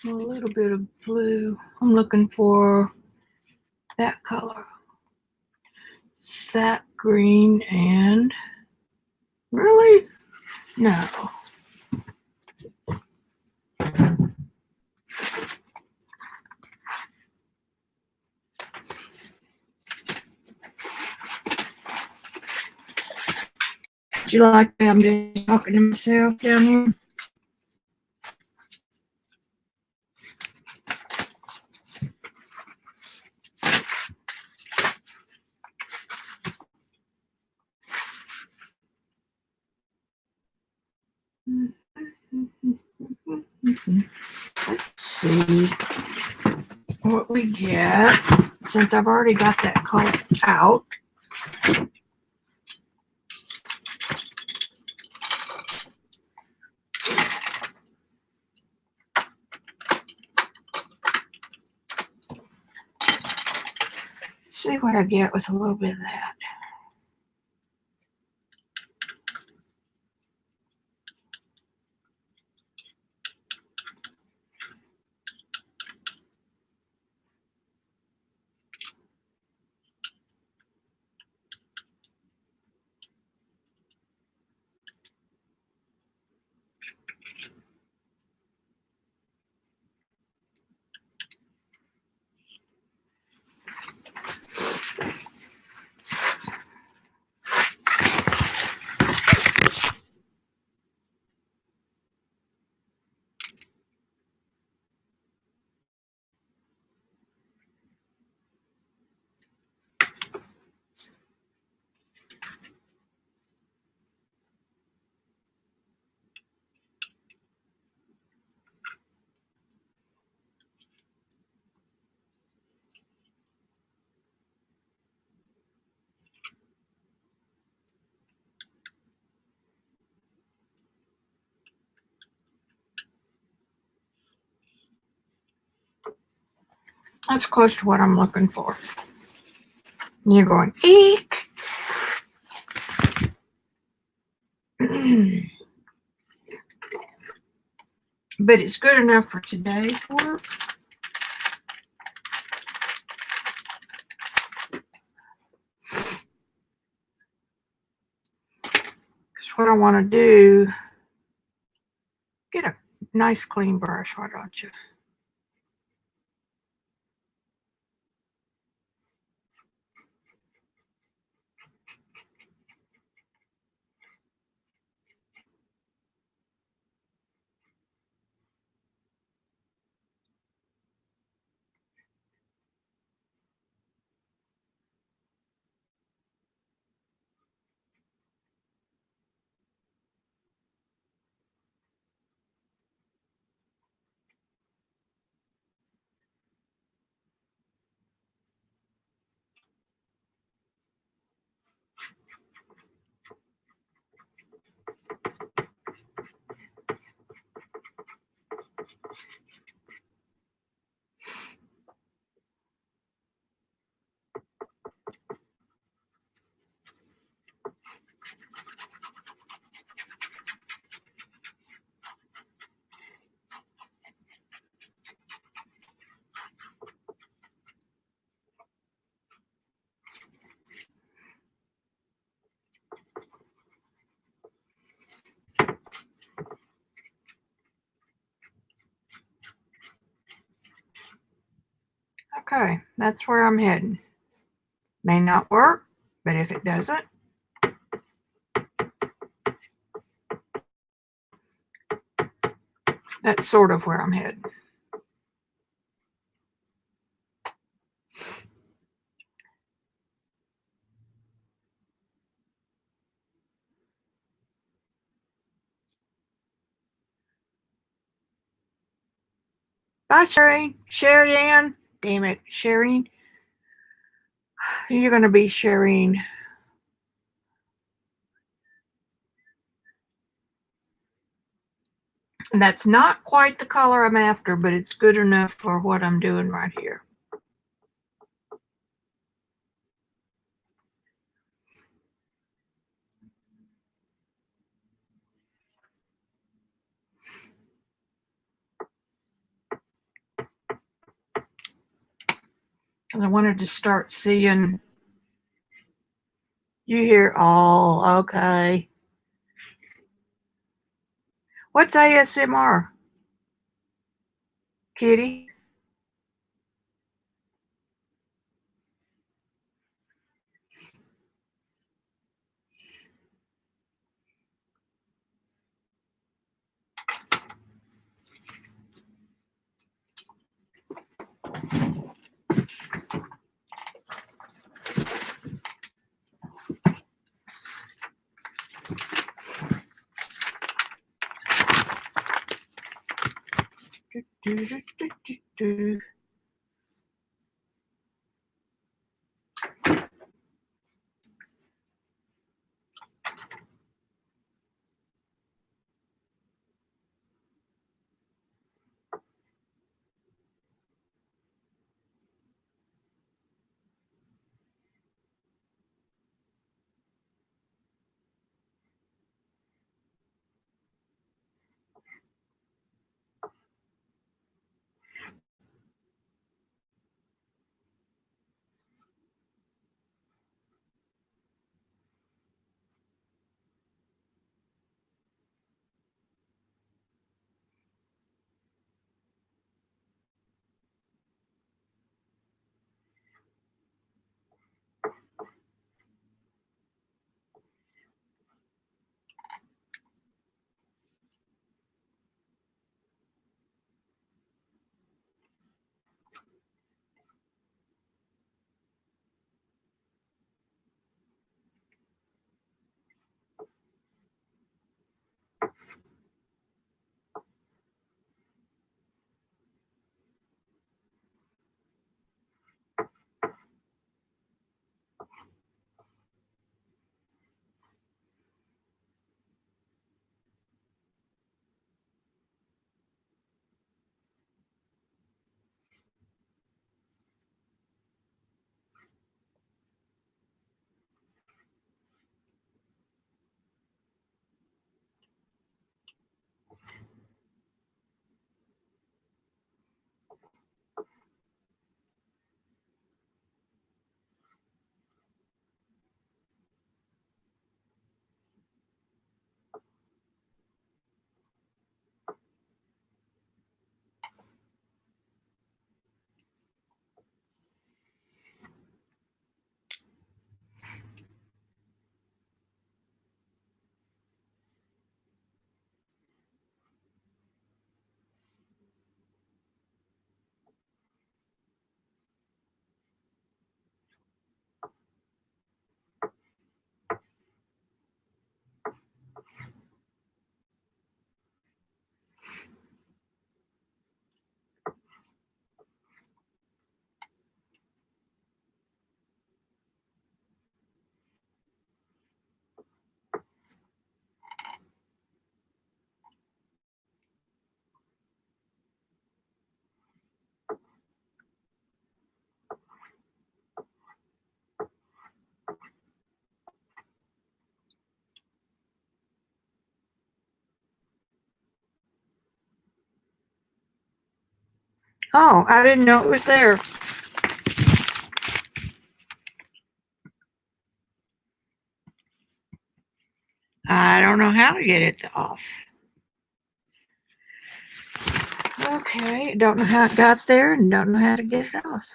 A little bit of blue. I'm looking for that color. That green and really? No. you like that? I'm just talking to myself down here. Let's see what we get. Since I've already got that color out. Let's see what I get with a little bit of that. That's close to what I'm looking for. And you're going, eek. But it's good enough for today's work. Because what I want to do, get a nice clean brush, why don't you? Okay, that's where I'm heading. May not work, but if it doesn't, that's sort of where I'm heading. Bye, Sherry. Sherry Ann. Damn it, Sherry. You're going to be sharing. That's not quite the color I'm after, but it's good enough for what I'm doing right here. Because I wanted to start seeing. You hear, oh, okay. What's ASMR? Kitty? Oh, I didn't know it was there. I don't know how to get it off. Okay, don't know how it got there and don't know how to get it off.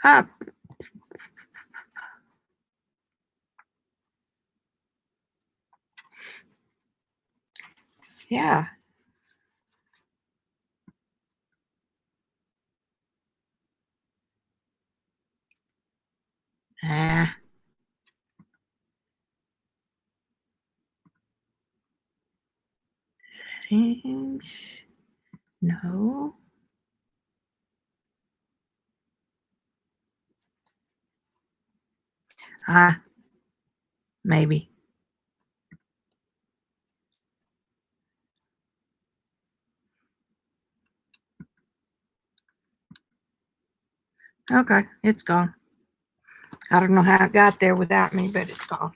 Up. Yeah. Ah. Settings. No. Ah. Maybe. Okay, it's gone. I don't know how it got there without me, but it's gone.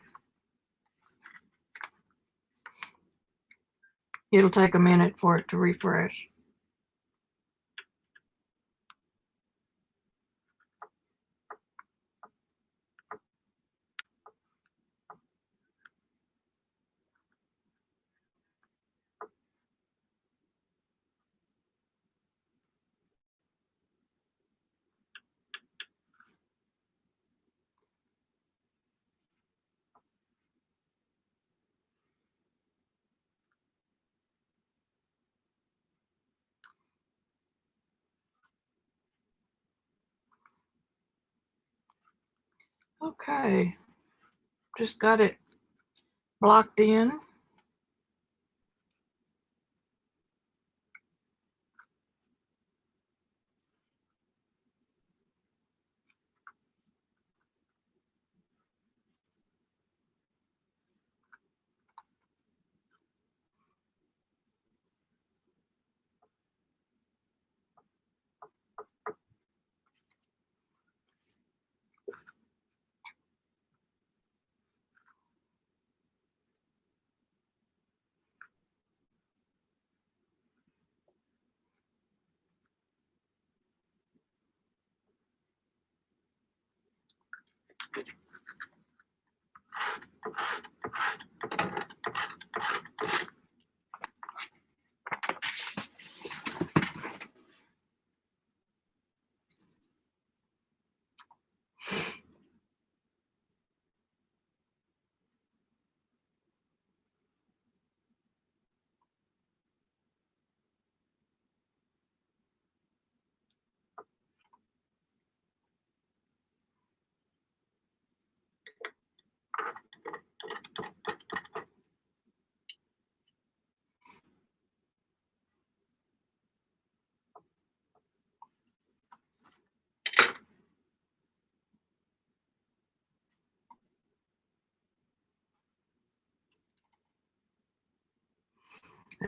It'll take a minute for it to refresh. Okay, just got it blocked in.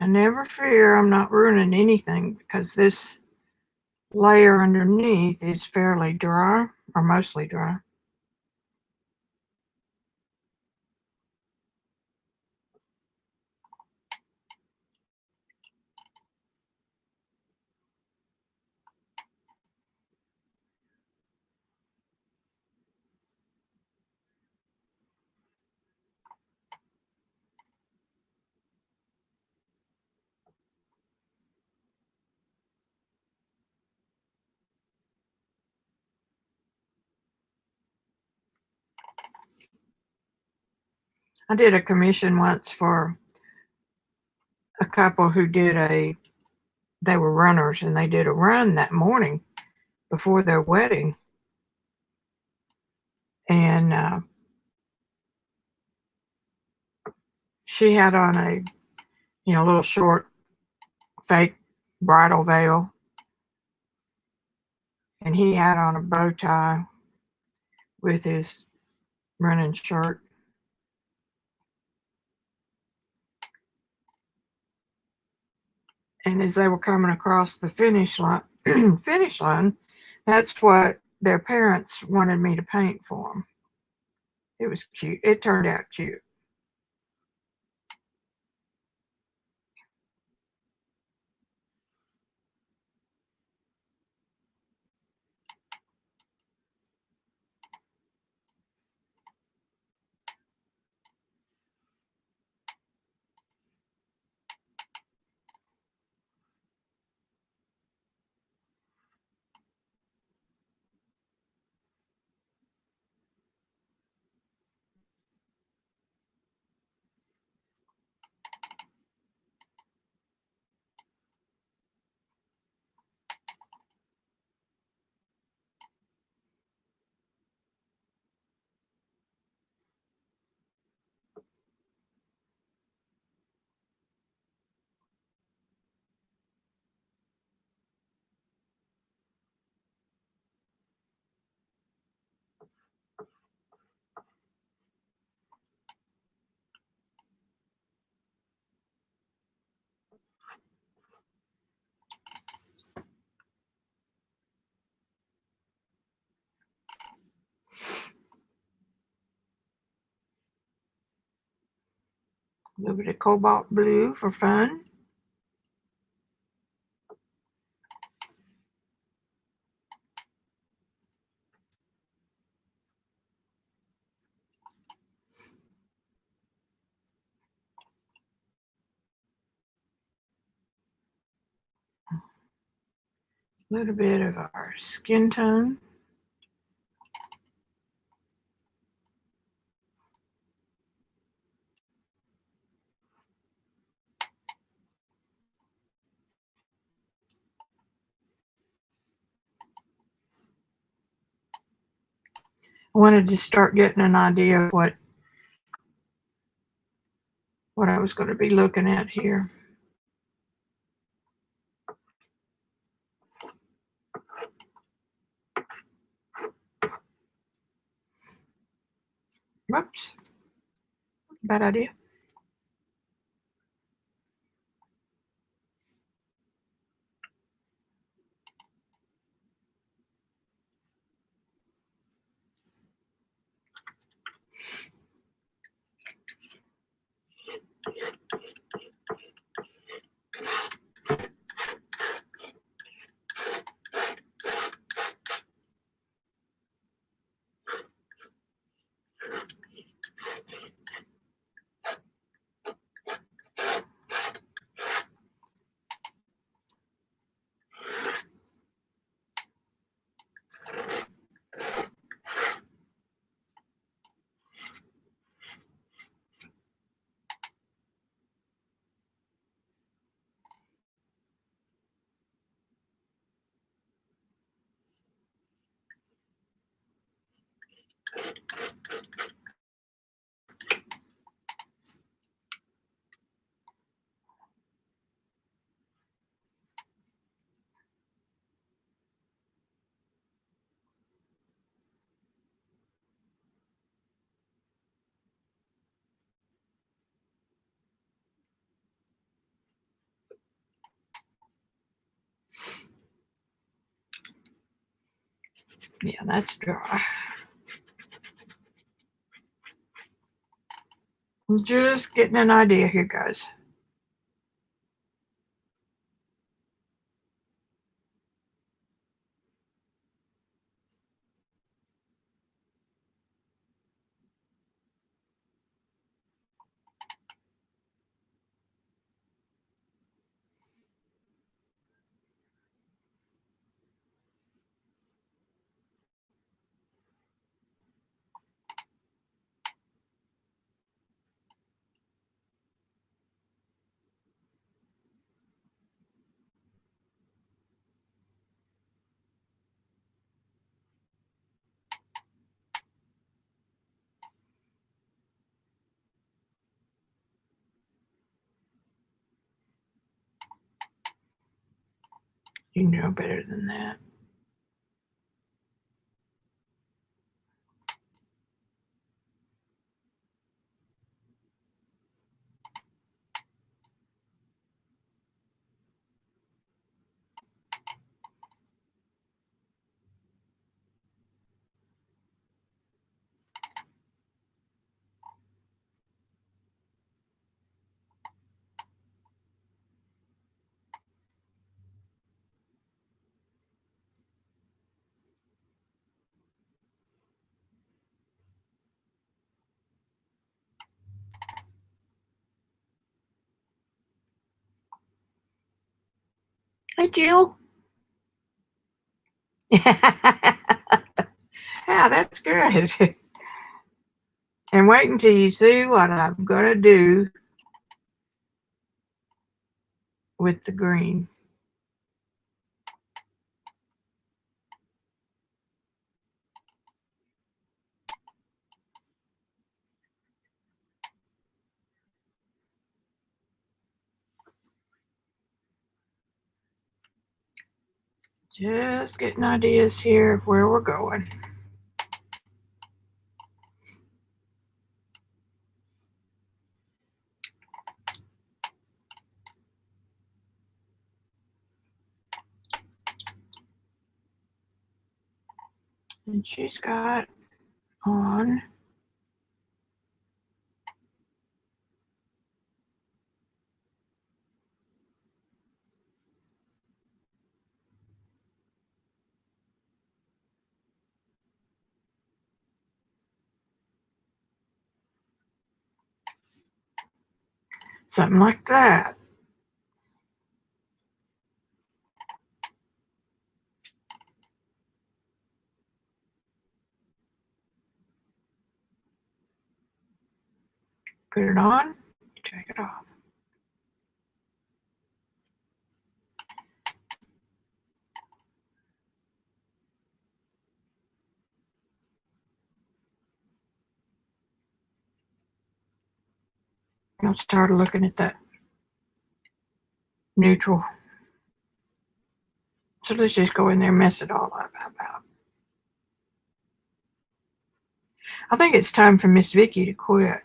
And never fear, I'm not ruining anything because this layer underneath is fairly dry, or mostly dry. I did a commission once for a couple who they were runners and they did a run that morning before their wedding. And she had on a, little short fake bridal veil. And he had on a bow tie with his running shirt. And as they were coming across the finish line, that's what their parents wanted me to paint for them. It was cute. It turned out cute. A little bit of cobalt blue for fun. A little bit of our skin tone. wanted to start getting an idea of what I was going to be looking at here. Whoops, bad idea. Yeah, that's dry. I'm just getting an idea here, guys. You know better than that. Hey, Jill. Yeah, that's good. And wait until you see what I'm going to do with the green. Just getting ideas here of where we're going. And she's got on something like that. Put it on, take it off. I'm tired of looking at that neutral. So let's just go in there and mess it all up. How about? I think it's time for Miss Vicki to quit.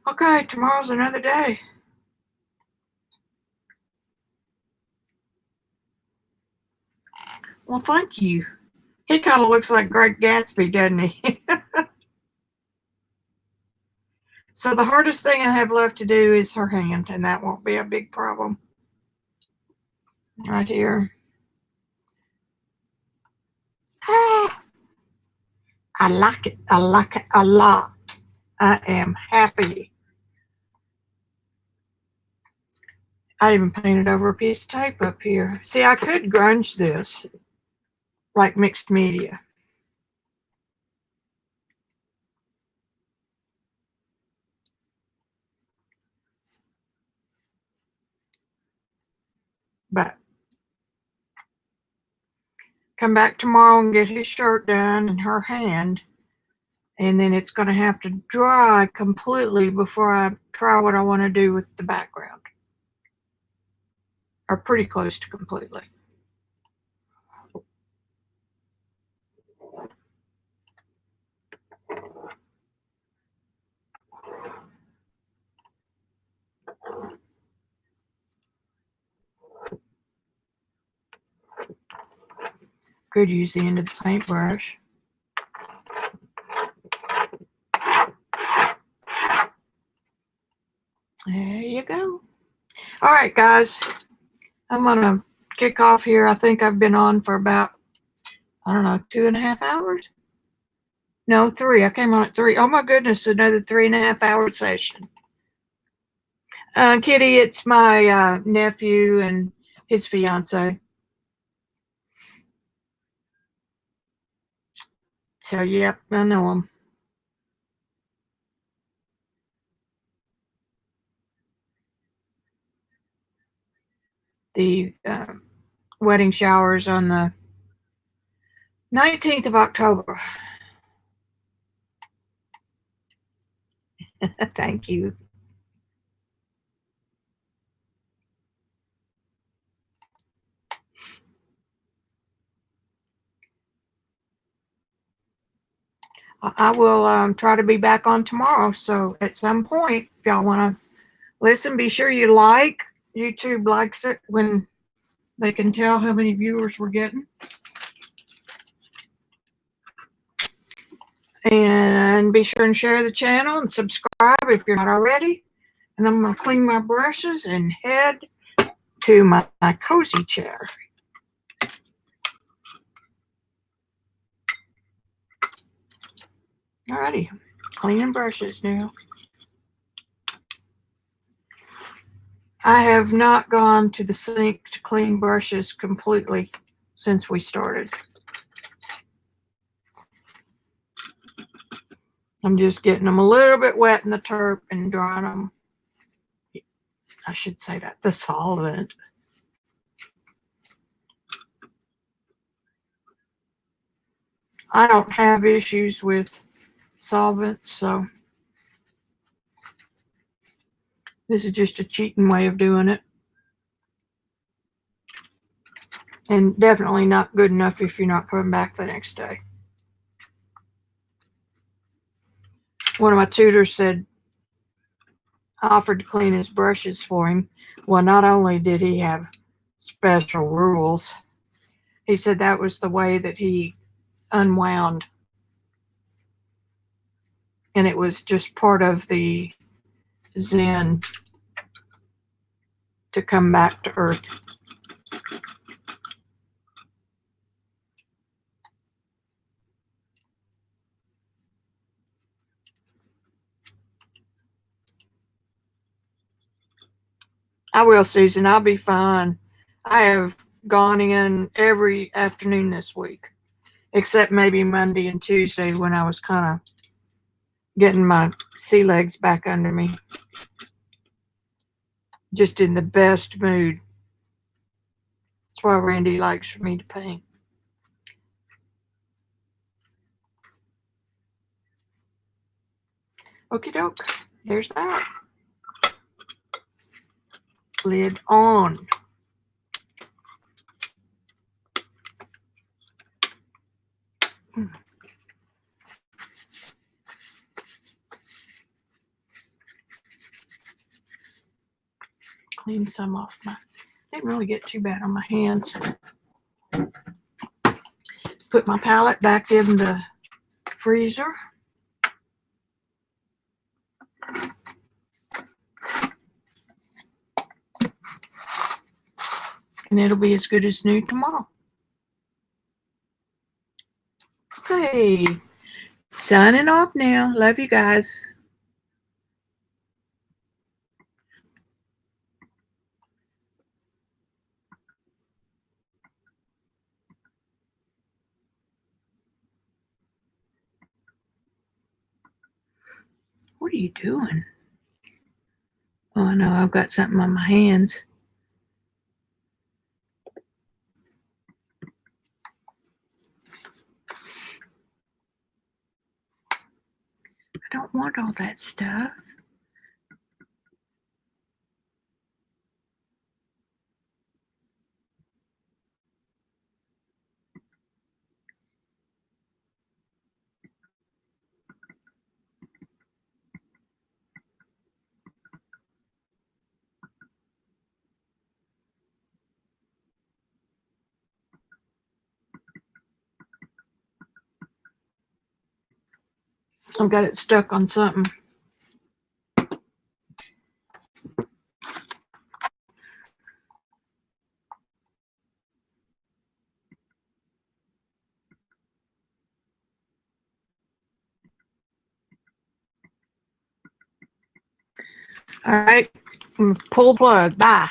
Okay, tomorrow's another day. Well, thank you. He kind of looks like Great Gatsby, doesn't he? So the hardest thing I have left to do is her hand, and that won't be a big problem. Right here. Ah, I like it. I like it a lot. I am happy. I even painted over a piece of tape up here. See, I could grunge this like mixed media. But come back tomorrow and get his shirt done and her hand. And then it's going to have to dry completely before I try what I want to do with the background. Or pretty close to completely. Could use the end of the paintbrush. There you go. All right, guys. I'm going to kick off here. I think I've been on for about, I don't know, 2.5 hours? No, 3. I came on at 3. Oh my goodness, another 3.5 hour session. Kitty, it's my nephew and his fiance. So, yep, I know him. The wedding showers on the 19th of October. Thank you. I will try to be back on tomorrow. So at some point, if y'all want to listen, be sure you like. YouTube likes it when they can tell how many viewers we're getting. And be sure and share the channel and subscribe if you're not already. And I'm going to clean my brushes and head to my cozy chair. Alrighty, cleaning brushes now. I have not gone to the sink to clean brushes completely since we started. I'm just getting them a little bit wet in the turp and drying them. I should say that, the solvent. I don't have issues with solvents, so this is just a cheating way of doing it. And definitely not good enough if you're not coming back the next day. One of my tutors said, I offered to clean his brushes for him. Well, not only did he have special rules, he said that was the way that he unwound. And it was just part of the Zen to come back to earth. I will, Susan. I'll be fine. I have gone in every afternoon this week, except maybe Monday and Tuesday when I was kind of getting my sea legs back under me. Just in the best mood. That's why Randy likes for me to paint. Okie doke. There's that. Lid on. Clean some off my. Didn't really get too bad on my hands. Put my palette back in the freezer. And it'll be as good as new tomorrow. Okay. Signing off now. Love you guys. What are you doing? Oh, no, I've got something on my hands. I don't want all that stuff. I've got it stuck on something. All right. Pull plug. Bye.